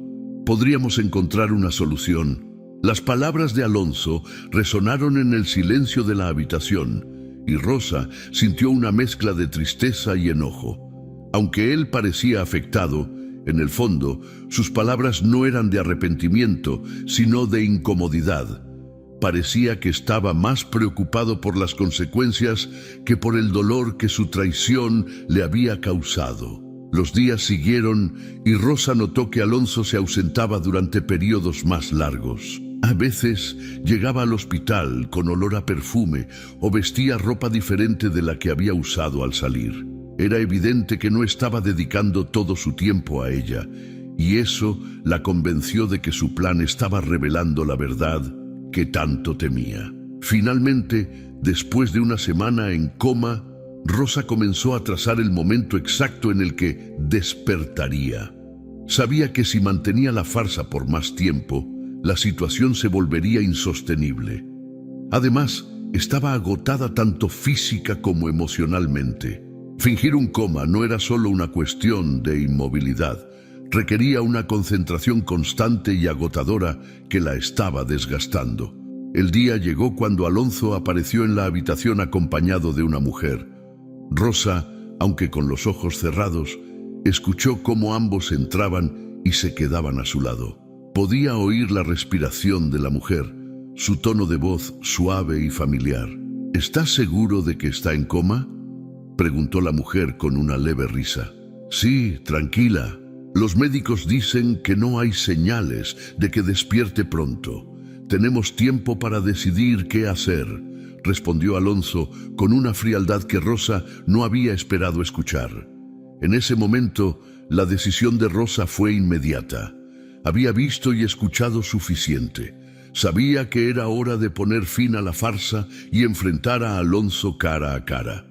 podríamos encontrar una solución. Las palabras de Alonso resonaron en el silencio de la habitación, y Rosa sintió una mezcla de tristeza y enojo. Aunque él parecía afectado, en el fondo, sus palabras no eran de arrepentimiento, sino de incomodidad. Parecía que estaba más preocupado por las consecuencias que por el dolor que su traición le había causado. Los días siguieron y Rosa notó que Alonso se ausentaba durante periodos más largos. A veces llegaba al hospital con olor a perfume o vestía ropa diferente de la que había usado al salir. Era evidente que no estaba dedicando todo su tiempo a ella, y eso la convenció de que su plan estaba revelando la verdad que tanto temía. Finalmente, después de una semana en coma, Rosa comenzó a trazar el momento exacto en el que despertaría. Sabía que si mantenía la farsa por más tiempo, la situación se volvería insostenible. Además, estaba agotada tanto física como emocionalmente. Fingir un coma no era solo una cuestión de inmovilidad, requería una concentración constante y agotadora que la estaba desgastando. El día llegó cuando Alonso apareció en la habitación acompañado de una mujer. Rosa, aunque con los ojos cerrados, escuchó cómo ambos entraban y se quedaban a su lado. Podía oír la respiración de la mujer, su tono de voz suave y familiar. ¿Estás seguro de que está en coma?, preguntó la mujer con una leve risa. Sí, tranquila. Los médicos dicen que no hay señales de que despierte pronto. Tenemos tiempo para decidir qué hacer, respondió Alonso con una frialdad que Rosa no había esperado escuchar. En ese momento, la decisión de Rosa fue inmediata. Había visto y escuchado suficiente. Sabía que era hora de poner fin a la farsa y enfrentar a Alonso cara a cara.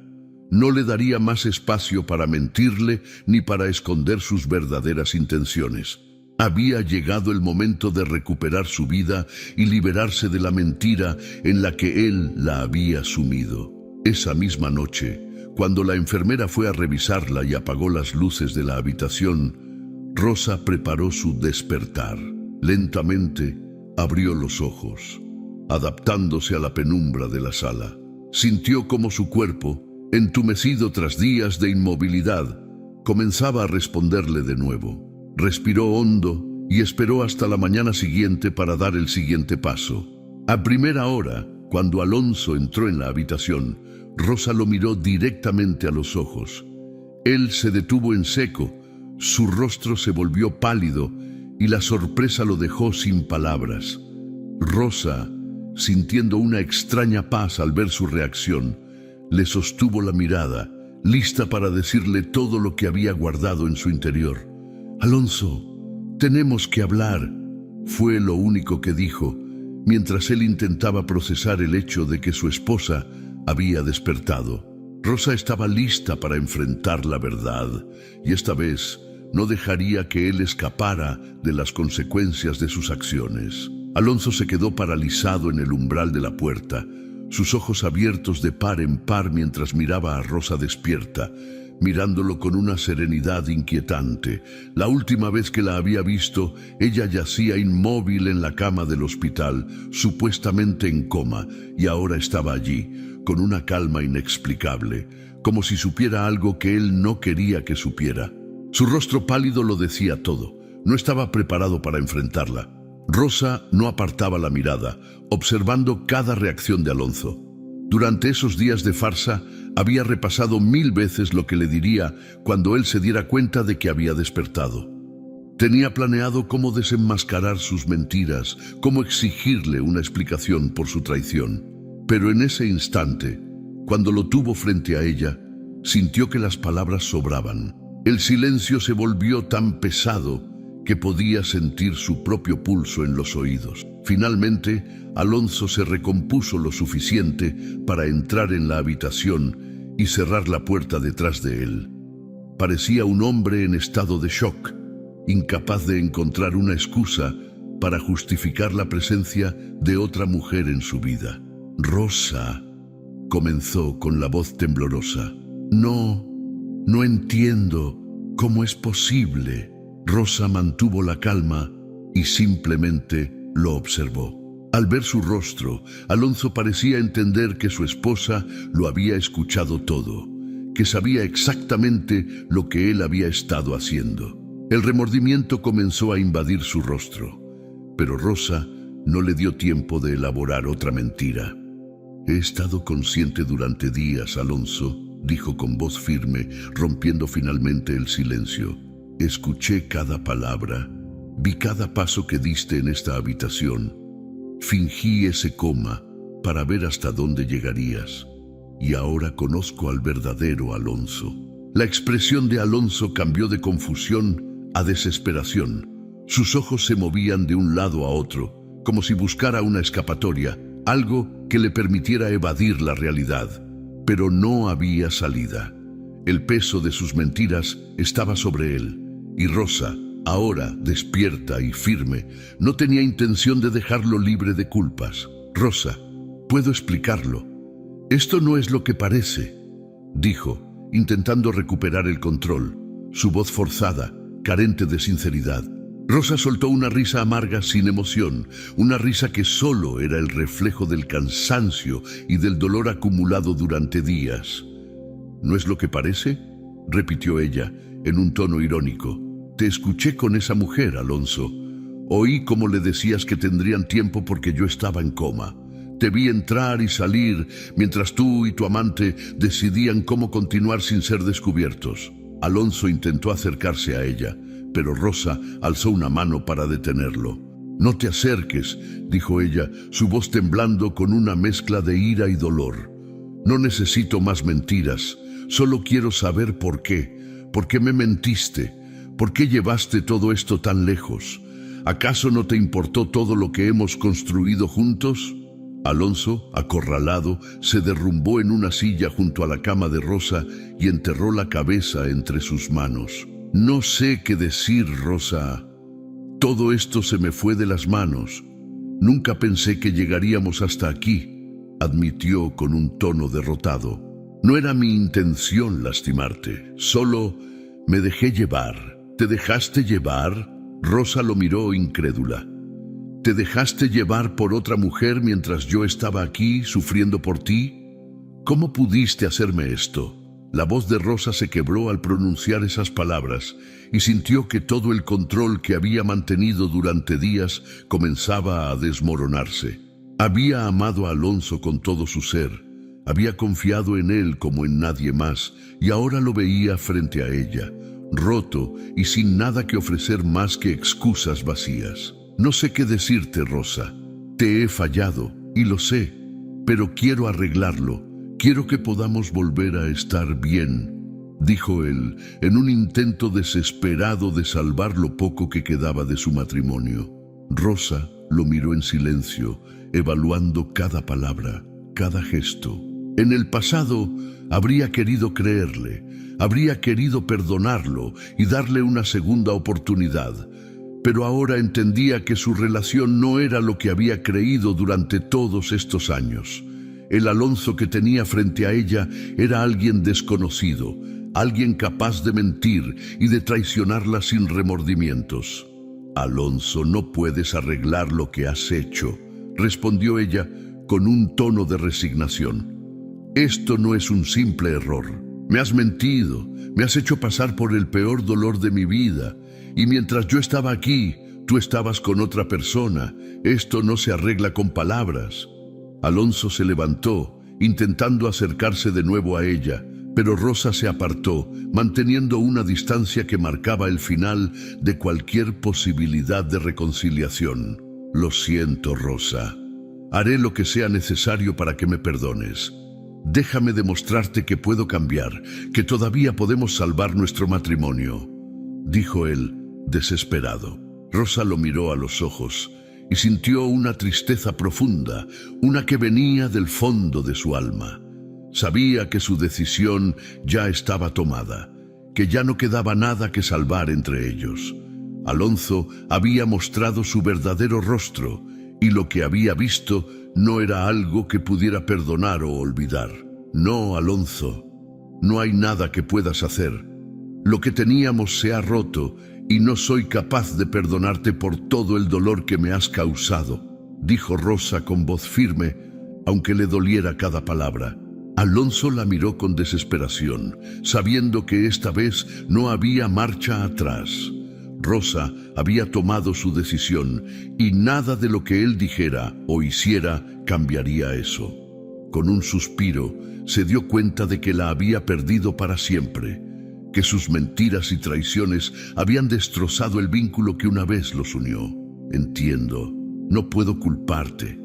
No le daría más espacio para mentirle ni para esconder sus verdaderas intenciones. Había llegado el momento de recuperar su vida y liberarse de la mentira en la que él la había sumido. Esa misma noche, cuando la enfermera fue a revisarla y apagó las luces de la habitación, Rosa preparó su despertar. Lentamente abrió los ojos, adaptándose a la penumbra de la sala. Sintió como su cuerpo, entumecido tras días de inmovilidad, comenzaba a responderle de nuevo. Respiró hondo y esperó hasta la mañana siguiente para dar el siguiente paso. A primera hora, cuando Alonso entró en la habitación, Rosa lo miró directamente a los ojos. Él se detuvo en seco, su rostro se volvió pálido y la sorpresa lo dejó sin palabras. Rosa, sintiendo una extraña paz al ver su reacción, le sostuvo la mirada, lista para decirle todo lo que había guardado en su interior. «Alonso, tenemos que hablar», fue lo único que dijo, mientras él intentaba procesar el hecho de que su esposa había despertado. Rosa estaba lista para enfrentar la verdad, y esta vez no dejaría que él escapara de las consecuencias de sus acciones. Alonso se quedó paralizado en el umbral de la puerta, sus ojos abiertos de par en par mientras miraba a Rosa despierta, mirándolo con una serenidad inquietante. La última vez que la había visto, ella yacía inmóvil en la cama del hospital, supuestamente en coma, y ahora estaba allí, con una calma inexplicable, como si supiera algo que él no quería que supiera. Su rostro pálido lo decía todo. No estaba preparado para enfrentarla. Rosa no apartaba la mirada, observando cada reacción de Alonso. Durante esos días de farsa, había repasado 1000 veces lo que le diría cuando él se diera cuenta de que había despertado. Tenía planeado cómo desenmascarar sus mentiras, cómo exigirle una explicación por su traición. Pero en ese instante, cuando lo tuvo frente a ella, sintió que las palabras sobraban. El silencio se volvió tan pesado que podía sentir su propio pulso en los oídos. Finalmente, Alonso se recompuso lo suficiente para entrar en la habitación y cerrar la puerta detrás de él. Parecía un hombre en estado de shock, incapaz de encontrar una excusa para justificar la presencia de otra mujer en su vida. «Rosa», comenzó con la voz temblorosa. No entiendo cómo es posible». Rosa mantuvo la calma y simplemente lo observó. Al ver su rostro, Alonso parecía entender que su esposa lo había escuchado todo, que sabía exactamente lo que él había estado haciendo. El remordimiento comenzó a invadir su rostro, pero Rosa no le dio tiempo de elaborar otra mentira. «He estado consciente durante días, Alonso», dijo con voz firme, rompiendo finalmente el silencio. «Escuché cada palabra, vi cada paso que diste en esta habitación. Fingí ese coma para ver hasta dónde llegarías. Y ahora conozco al verdadero Alonso». La expresión de Alonso cambió de confusión a desesperación. Sus ojos se movían de un lado a otro, como si buscara una escapatoria, algo que le permitiera evadir la realidad. Pero no había salida. El peso de sus mentiras estaba sobre él. Y Rosa, ahora despierta y firme, no tenía intención de dejarlo libre de culpas. «Rosa, puedo explicarlo. Esto no es lo que parece», dijo, intentando recuperar el control, su voz forzada, carente de sinceridad. Rosa soltó una risa amarga sin emoción, una risa que solo era el reflejo del cansancio y del dolor acumulado durante días. «¿No es lo que parece?», repitió ella, en un tono irónico. «Te escuché con esa mujer, Alonso. Oí cómo le decías que tendrían tiempo porque yo estaba en coma. Te vi entrar y salir mientras tú y tu amante decidían cómo continuar sin ser descubiertos». Alonso intentó acercarse a ella, pero Rosa alzó una mano para detenerlo. «No te acerques», dijo ella, su voz temblando con una mezcla de ira y dolor. «No necesito más mentiras. Solo quiero saber por qué. ¿Por qué me mentiste? ¿Por qué llevaste todo esto tan lejos? ¿Acaso no te importó todo lo que hemos construido juntos? Alonso, acorralado, se derrumbó en una silla junto a la cama de Rosa y enterró la cabeza entre sus manos. No sé qué decir, Rosa. Todo esto se me fue de las manos. Nunca pensé que llegaríamos hasta aquí, admitió con un tono derrotado. No era mi intención lastimarte, solo me dejé llevar. ¿Te dejaste llevar? Rosa lo miró incrédula. ¿Te dejaste llevar por otra mujer mientras yo estaba aquí sufriendo por ti? ¿Cómo pudiste hacerme esto? La voz de Rosa se quebró al pronunciar esas palabras y sintió que todo el control que había mantenido durante días comenzaba a desmoronarse. Había amado a Alonso con todo su ser, había confiado en él como en nadie más y ahora lo veía frente a ella, roto y sin nada que ofrecer más que excusas vacías. No sé qué decirte, Rosa. Te he fallado, y lo sé, pero quiero arreglarlo. Quiero que podamos volver a estar bien, dijo él, en un intento desesperado de salvar lo poco que quedaba de su matrimonio. Rosa lo miró en silencio, evaluando cada palabra, cada gesto. En el pasado habría querido creerle, habría querido perdonarlo y darle una segunda oportunidad, pero ahora entendía que su relación no era lo que había creído durante todos estos años. El Alonso que tenía frente a ella era alguien desconocido, alguien capaz de mentir y de traicionarla sin remordimientos. Alonso, no puedes arreglar lo que has hecho, respondió ella con un tono de resignación. Esto no es un simple error. Me has mentido, me has hecho pasar por el peor dolor de mi vida. Y mientras yo estaba aquí, tú estabas con otra persona. Esto no se arregla con palabras. Alonso se levantó, intentando acercarse de nuevo a ella, pero Rosa se apartó, manteniendo una distancia que marcaba el final de cualquier posibilidad de reconciliación. Lo siento, Rosa. Haré lo que sea necesario para que me perdones. Déjame demostrarte que puedo cambiar, que todavía podemos salvar nuestro matrimonio, dijo él, desesperado. Rosa lo miró a los ojos y sintió una tristeza profunda, una que venía del fondo de su alma. Sabía que su decisión ya estaba tomada, que ya no quedaba nada que salvar entre ellos. Alonso había mostrado su verdadero rostro y lo que había visto no era algo que pudiera perdonar o olvidar. No, Alonso, no hay nada que puedas hacer. Lo que teníamos se ha roto y no soy capaz de perdonarte por todo el dolor que me has causado, dijo Rosa con voz firme, aunque le doliera cada palabra. Alonso la miró con desesperación, sabiendo que esta vez no había marcha atrás. Rosa había tomado su decisión y nada de lo que él dijera o hiciera cambiaría eso. Con un suspiro, se dio cuenta de que la había perdido para siempre, que sus mentiras y traiciones habían destrozado el vínculo que una vez los unió. Entiendo, no puedo culparte.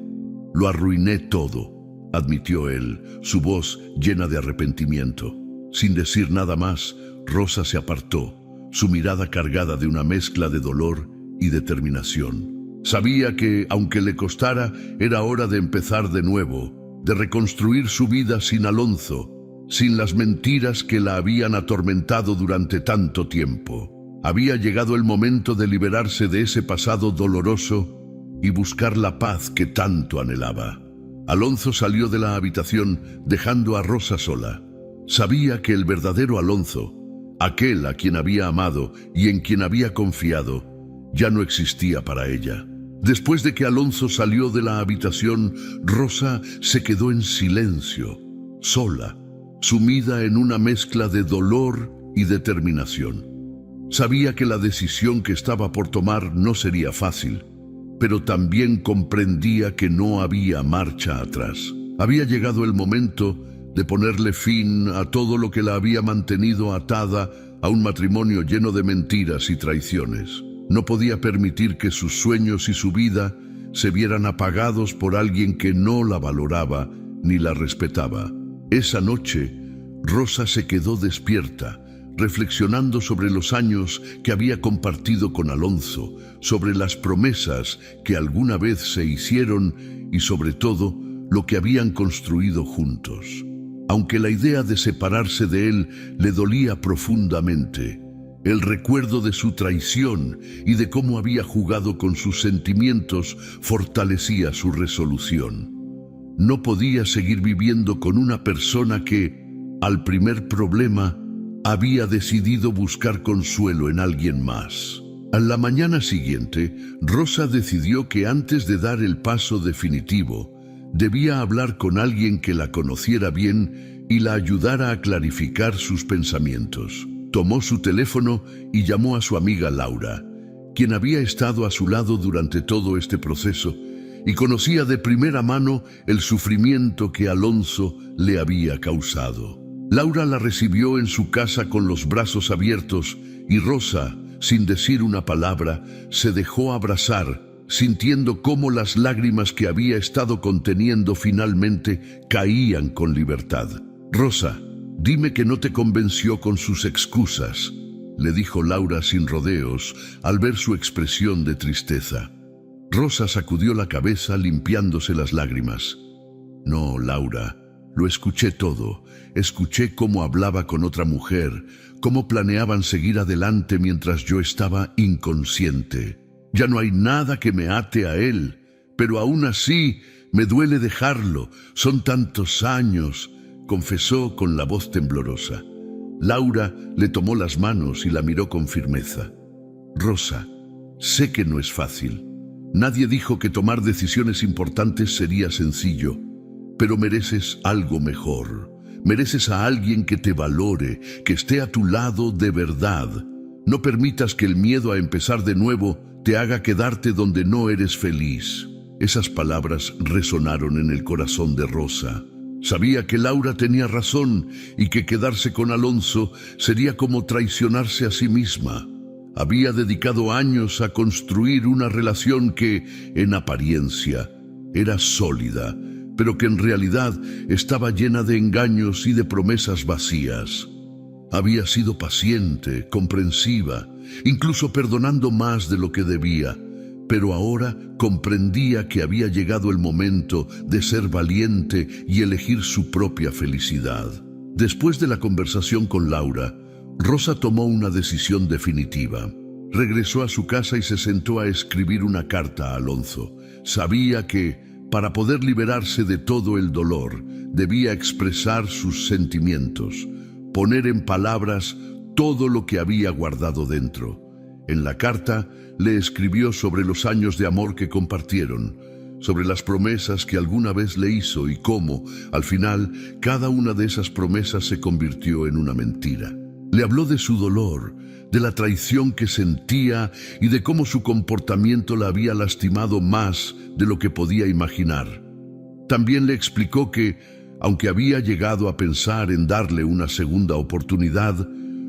Lo arruiné todo, admitió él, su voz llena de arrepentimiento. Sin decir nada más, Rosa se apartó, su mirada cargada de una mezcla de dolor y determinación. Sabía que, aunque le costara, era hora de empezar de nuevo, de reconstruir su vida sin Alonso, sin las mentiras que la habían atormentado durante tanto tiempo. Había llegado el momento de liberarse de ese pasado doloroso y buscar la paz que tanto anhelaba. Alonso salió de la habitación dejando a Rosa sola. Sabía que el verdadero Alonso, aquel a quien había amado y en quien había confiado, ya no existía para ella. Después de que Alonso salió de la habitación, Rosa se quedó en silencio, sola, sumida en una mezcla de dolor y determinación. Sabía que la decisión que estaba por tomar no sería fácil, pero también comprendía que no había marcha atrás. Había llegado el momento de ponerle fin a todo lo que la había mantenido atada a un matrimonio lleno de mentiras y traiciones. No podía permitir que sus sueños y su vida se vieran apagados por alguien que no la valoraba ni la respetaba. Esa noche, Rosa se quedó despierta, reflexionando sobre los años que había compartido con Alonso, sobre las promesas que alguna vez se hicieron y sobre todo lo que habían construido juntos. Aunque la idea de separarse de él le dolía profundamente, el recuerdo de su traición y de cómo había jugado con sus sentimientos fortalecía su resolución. No podía seguir viviendo con una persona que, al primer problema, había decidido buscar consuelo en alguien más. A la mañana siguiente, Rosa decidió que antes de dar el paso definitivo, debía hablar con alguien que la conociera bien y la ayudara a clarificar sus pensamientos. Tomó su teléfono y llamó a su amiga Laura, quien había estado a su lado durante todo este proceso y conocía de primera mano el sufrimiento que Alonso le había causado. Laura la recibió en su casa con los brazos abiertos y Rosa, sin decir una palabra, se dejó abrazar, sintiendo cómo las lágrimas que había estado conteniendo finalmente caían con libertad. «Rosa, dime que no te convenció con sus excusas», le dijo Laura sin rodeos al ver su expresión de tristeza. Rosa sacudió la cabeza limpiándose las lágrimas. «No, Laura, lo escuché todo. Escuché cómo hablaba con otra mujer, cómo planeaban seguir adelante mientras yo estaba inconsciente. Ya no hay nada que me ate a él, pero aún así me duele dejarlo. Son tantos años», confesó con la voz temblorosa. Laura le tomó las manos y la miró con firmeza. «Rosa, sé que no es fácil. Nadie dijo que tomar decisiones importantes sería sencillo, pero mereces algo mejor. Mereces a alguien que te valore, que esté a tu lado de verdad. No permitas que el miedo a empezar de nuevo te haga quedarte donde no eres feliz». Esas palabras resonaron en el corazón de Rosa. Sabía que Laura tenía razón y que quedarse con Alonso sería como traicionarse a sí misma. Había dedicado años a construir una relación que, en apariencia, era sólida, pero que en realidad estaba llena de engaños y de promesas vacías. Había sido paciente, comprensiva, incluso perdonando más de lo que debía, pero ahora comprendía que había llegado el momento de ser valiente y elegir su propia felicidad. Después de la conversación con Laura, Rosa tomó una decisión definitiva. Regresó a su casa y se sentó a escribir una carta a Alonso. Sabía que, para poder liberarse de todo el dolor, debía expresar sus sentimientos, poner en palabras todo lo que había guardado dentro. En la carta le escribió sobre los años de amor que compartieron, sobre las promesas que alguna vez le hizo y cómo, al final, cada una de esas promesas se convirtió en una mentira. Le habló de su dolor, de la traición que sentía y de cómo su comportamiento la había lastimado más de lo que podía imaginar. También le explicó que, aunque había llegado a pensar en darle una segunda oportunidad,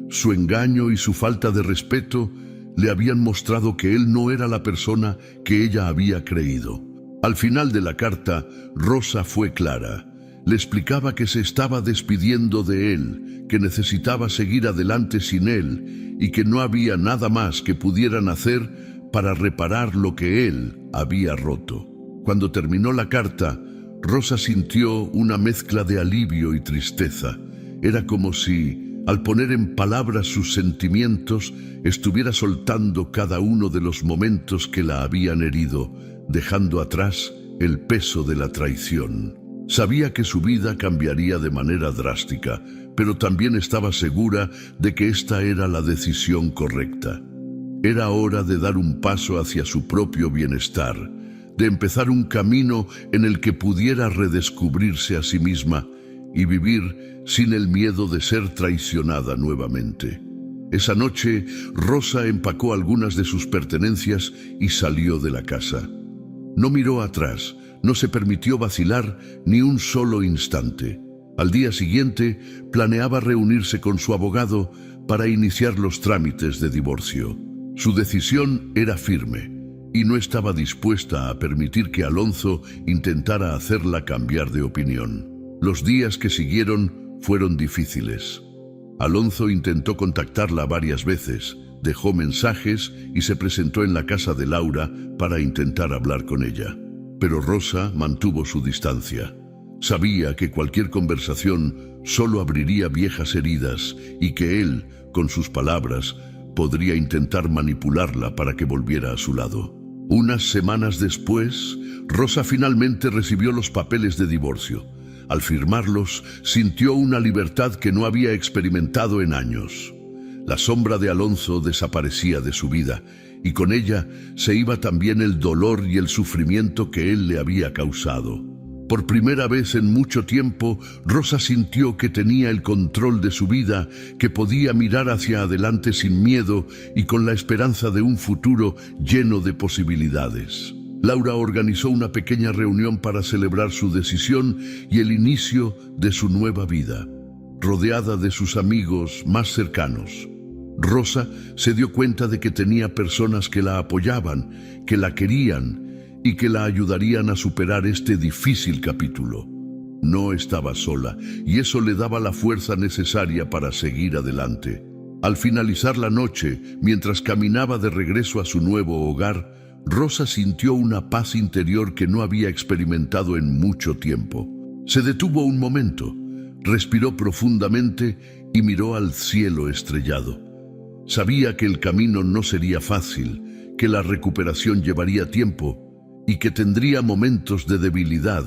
su engaño y su falta de respeto le habían mostrado que él no era la persona que ella había creído. Al final de la carta, Rosa fue clara. Le explicaba que se estaba despidiendo de él, que necesitaba seguir adelante sin él y que no había nada más que pudieran hacer para reparar lo que él había roto. Cuando terminó la carta, Rosa sintió una mezcla de alivio y tristeza. Era como si, al poner en palabras sus sentimientos, estuviera soltando cada uno de los momentos que la habían herido, dejando atrás el peso de la traición. Sabía que su vida cambiaría de manera drástica, pero también estaba segura de que esta era la decisión correcta. Era hora de dar un paso hacia su propio bienestar, de empezar un camino en el que pudiera redescubrirse a sí misma y vivir sin el miedo de ser traicionada nuevamente. Esa noche, Rosa empacó algunas de sus pertenencias y salió de la casa. No miró atrás, no se permitió vacilar ni un solo instante. Al día siguiente, planeaba reunirse con su abogado para iniciar los trámites de divorcio. Su decisión era firme y no estaba dispuesta a permitir que Alonso intentara hacerla cambiar de opinión. Los días que siguieron fueron difíciles. Alonso intentó contactarla varias veces, dejó mensajes y se presentó en la casa de Laura para intentar hablar con ella. Pero Rosa mantuvo su distancia. Sabía que cualquier conversación solo abriría viejas heridas y que él, con sus palabras, podría intentar manipularla para que volviera a su lado. Unas semanas después, Rosa finalmente recibió los papeles de divorcio. Al firmarlos, sintió una libertad que no había experimentado en años. La sombra de Alonso desaparecía de su vida, y con ella se iba también el dolor y el sufrimiento que él le había causado. Por primera vez en mucho tiempo, Rosa sintió que tenía el control de su vida, que podía mirar hacia adelante sin miedo y con la esperanza de un futuro lleno de posibilidades. Laura organizó una pequeña reunión para celebrar su decisión y el inicio de su nueva vida, rodeada de sus amigos más cercanos. Rosa se dio cuenta de que tenía personas que la apoyaban, que la querían y que la ayudarían a superar este difícil capítulo. No estaba sola y eso le daba la fuerza necesaria para seguir adelante. Al finalizar la noche, mientras caminaba de regreso a su nuevo hogar, Rosa sintió una paz interior que no había experimentado en mucho tiempo. Se detuvo un momento, respiró profundamente y miró al cielo estrellado. Sabía que el camino no sería fácil, que la recuperación llevaría tiempo y que tendría momentos de debilidad,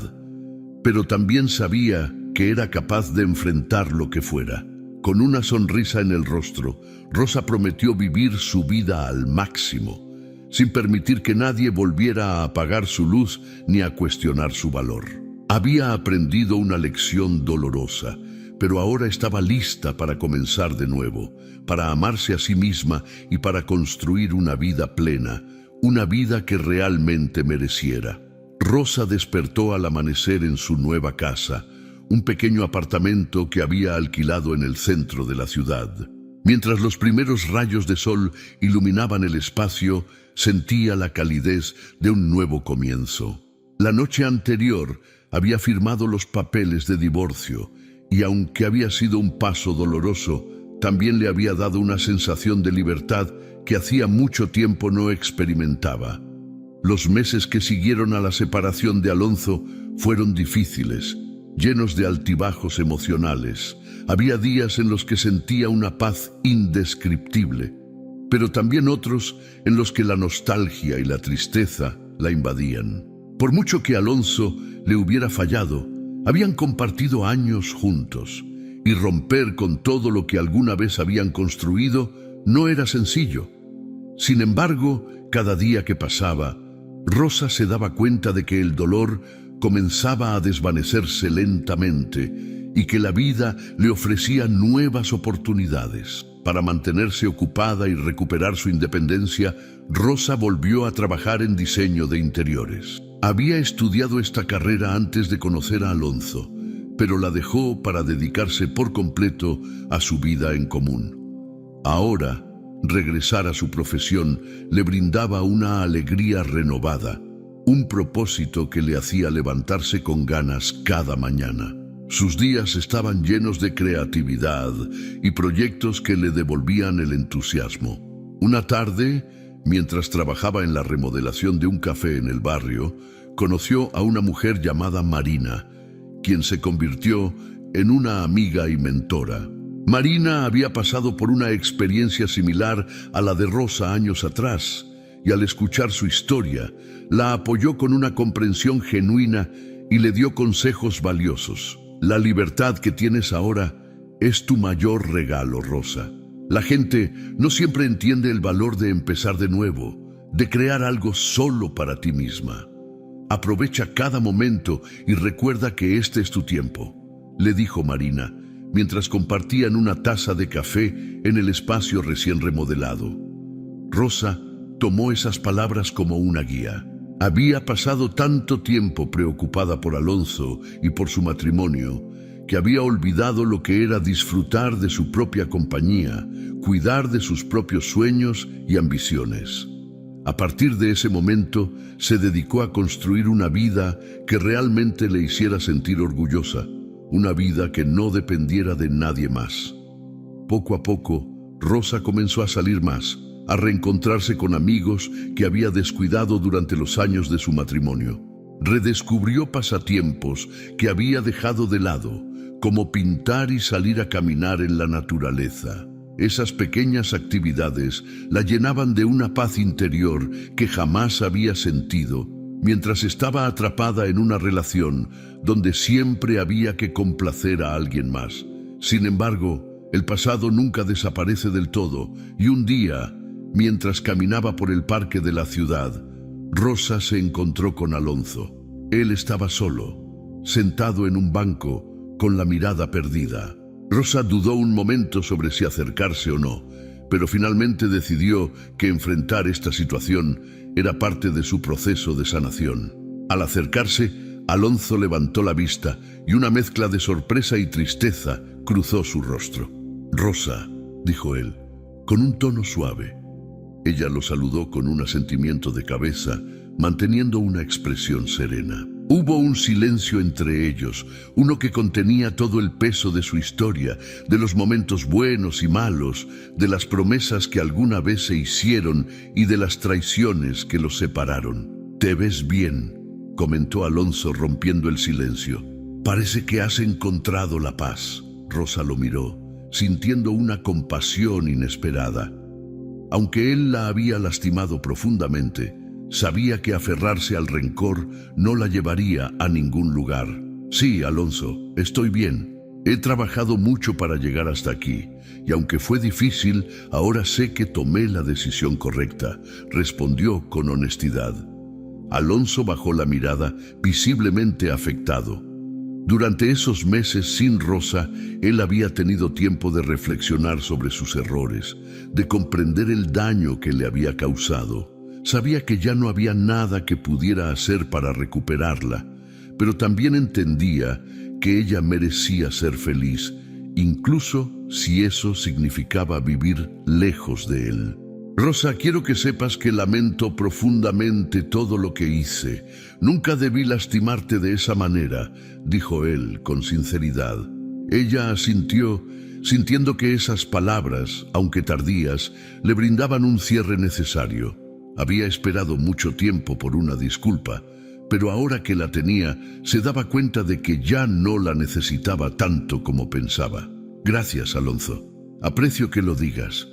pero también sabía que era capaz de enfrentar lo que fuera. Con una sonrisa en el rostro, Rosa prometió vivir su vida al máximo, sin permitir que nadie volviera a apagar su luz ni a cuestionar su valor. Había aprendido una lección dolorosa, pero ahora estaba lista para comenzar de nuevo, para amarse a sí misma y para construir una vida plena, una vida que realmente mereciera. Rosa despertó al amanecer en su nueva casa, un pequeño apartamento que había alquilado en el centro de la ciudad. Mientras los primeros rayos de sol iluminaban el espacio, sentía la calidez de un nuevo comienzo. La noche anterior había firmado los papeles de divorcio y aunque había sido un paso doloroso, también le había dado una sensación de libertad que hacía mucho tiempo no experimentaba. Los meses que siguieron a la separación de Alonso fueron difíciles, llenos de altibajos emocionales. Había días en los que sentía una paz indescriptible, pero también otros en los que la nostalgia y la tristeza la invadían. Por mucho que Alonso le hubiera fallado, habían compartido años juntos, y romper con todo lo que alguna vez habían construido no era sencillo. Sin embargo, cada día que pasaba, Rosa se daba cuenta de que el dolor comenzaba a desvanecerse lentamente y que la vida le ofrecía nuevas oportunidades. Para mantenerse ocupada y recuperar su independencia, Rosa volvió a trabajar en diseño de interiores. Había estudiado esta carrera antes de conocer a Alonso, pero la dejó para dedicarse por completo a su vida en común. Ahora, regresar a su profesión le brindaba una alegría renovada, un propósito que le hacía levantarse con ganas cada mañana. Sus días estaban llenos de creatividad y proyectos que le devolvían el entusiasmo. Una tarde, mientras trabajaba en la remodelación de un café en el barrio, conoció a una mujer llamada Marina, quien se convirtió en una amiga y mentora. Marina había pasado por una experiencia similar a la de Rosa años atrás, y al escuchar su historia, la apoyó con una comprensión genuina y le dio consejos valiosos. La libertad que tienes ahora es tu mayor regalo, Rosa. La gente no siempre entiende el valor de empezar de nuevo, de crear algo solo para ti misma. Aprovecha cada momento y recuerda que este es tu tiempo, le dijo Marina, mientras compartían una taza de café en el espacio recién remodelado. Rosa tomó esas palabras como una guía. Había pasado tanto tiempo preocupada por Alonso y por su matrimonio, que había olvidado lo que era disfrutar de su propia compañía, cuidar de sus propios sueños y ambiciones. A partir de ese momento, se dedicó a construir una vida que realmente le hiciera sentir orgullosa, una vida que no dependiera de nadie más. Poco a poco, Rosa comenzó a salir más, a reencontrarse con amigos que había descuidado durante los años de su matrimonio. Redescubrió pasatiempos que había dejado de lado, como pintar y salir a caminar en la naturaleza. Esas pequeñas actividades la llenaban de una paz interior que jamás había sentido, mientras estaba atrapada en una relación donde siempre había que complacer a alguien más. Sin embargo, el pasado nunca desaparece del todo, y un día, mientras caminaba por el parque de la ciudad, Rosa se encontró con Alonso. Él estaba solo, sentado en un banco, con la mirada perdida. Rosa dudó un momento sobre si acercarse o no, pero finalmente decidió que enfrentar esta situación era parte de su proceso de sanación. Al acercarse, Alonso levantó la vista y una mezcla de sorpresa y tristeza cruzó su rostro. «Rosa», dijo él, con un tono suave. Ella lo saludó con un asentimiento de cabeza, manteniendo una expresión serena. Hubo un silencio entre ellos, uno que contenía todo el peso de su historia, de los momentos buenos y malos, de las promesas que alguna vez se hicieron y de las traiciones que los separaron. «Te ves bien», comentó Alonso rompiendo el silencio. «Parece que has encontrado la paz». Rosa lo miró, sintiendo una compasión inesperada. Aunque él la había lastimado profundamente, sabía que aferrarse al rencor no la llevaría a ningún lugar. «Sí, Alonso, estoy bien. He trabajado mucho para llegar hasta aquí, y aunque fue difícil, ahora sé que tomé la decisión correcta», respondió con honestidad. Alonso bajó la mirada, visiblemente afectado. Durante esos meses sin Rosa, él había tenido tiempo de reflexionar sobre sus errores, de comprender el daño que le había causado. Sabía que ya no había nada que pudiera hacer para recuperarla, pero también entendía que ella merecía ser feliz, incluso si eso significaba vivir lejos de él. «Rosa, quiero que sepas que lamento profundamente todo lo que hice. Nunca debí lastimarte de esa manera», dijo él con sinceridad. Ella asintió, sintiendo que esas palabras, aunque tardías, le brindaban un cierre necesario. Había esperado mucho tiempo por una disculpa, pero ahora que la tenía, se daba cuenta de que ya no la necesitaba tanto como pensaba. «Gracias, Alonso. Aprecio que lo digas.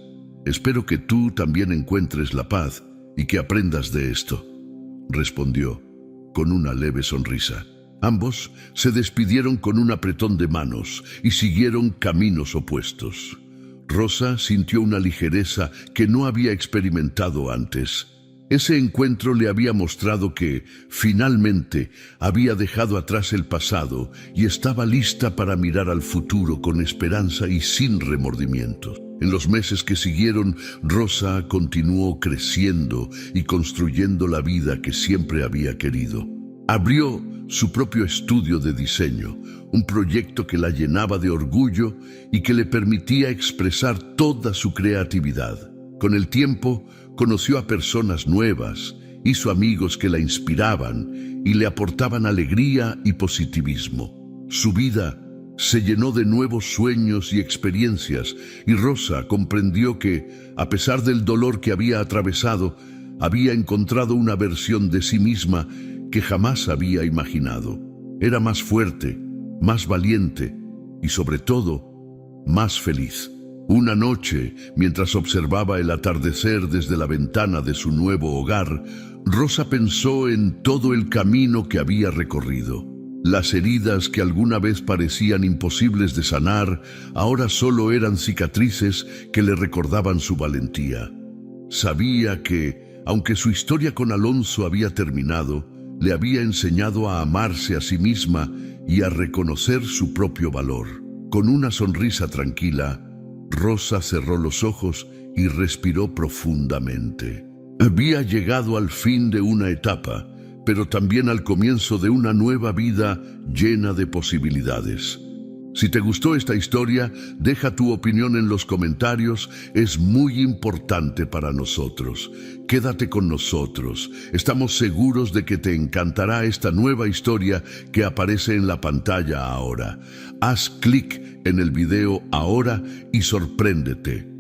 Espero que tú también encuentres la paz y que aprendas de esto», respondió, con una leve sonrisa. Ambos se despidieron con un apretón de manos y siguieron caminos opuestos. Rosa sintió una ligereza que no había experimentado antes. Ese encuentro le había mostrado que, finalmente, había dejado atrás el pasado y estaba lista para mirar al futuro con esperanza y sin remordimientos. En los meses que siguieron, Rosa continuó creciendo y construyendo la vida que siempre había querido. Abrió su propio estudio de diseño, un proyecto que la llenaba de orgullo y que le permitía expresar toda su creatividad. Con el tiempo, conoció a personas nuevas, hizo amigos que la inspiraban y le aportaban alegría y positivismo. Su vida se llenó de nuevos sueños y experiencias, y Rosa comprendió que, a pesar del dolor que había atravesado, había encontrado una versión de sí misma que jamás había imaginado. Era más fuerte, más valiente y, sobre todo, más feliz. Una noche, mientras observaba el atardecer desde la ventana de su nuevo hogar, Rosa pensó en todo el camino que había recorrido. Las heridas que alguna vez parecían imposibles de sanar, ahora solo eran cicatrices que le recordaban su valentía. Sabía que, aunque su historia con Alonso había terminado, le había enseñado a amarse a sí misma y a reconocer su propio valor. Con una sonrisa tranquila, Rosa cerró los ojos y respiró profundamente. Había llegado al fin de una etapa, pero también al comienzo de una nueva vida llena de posibilidades. Si te gustó esta historia, deja tu opinión en los comentarios, es muy importante para nosotros. Quédate con nosotros, estamos seguros de que te encantará esta nueva historia que aparece en la pantalla ahora. Haz clic en el video ahora y sorpréndete.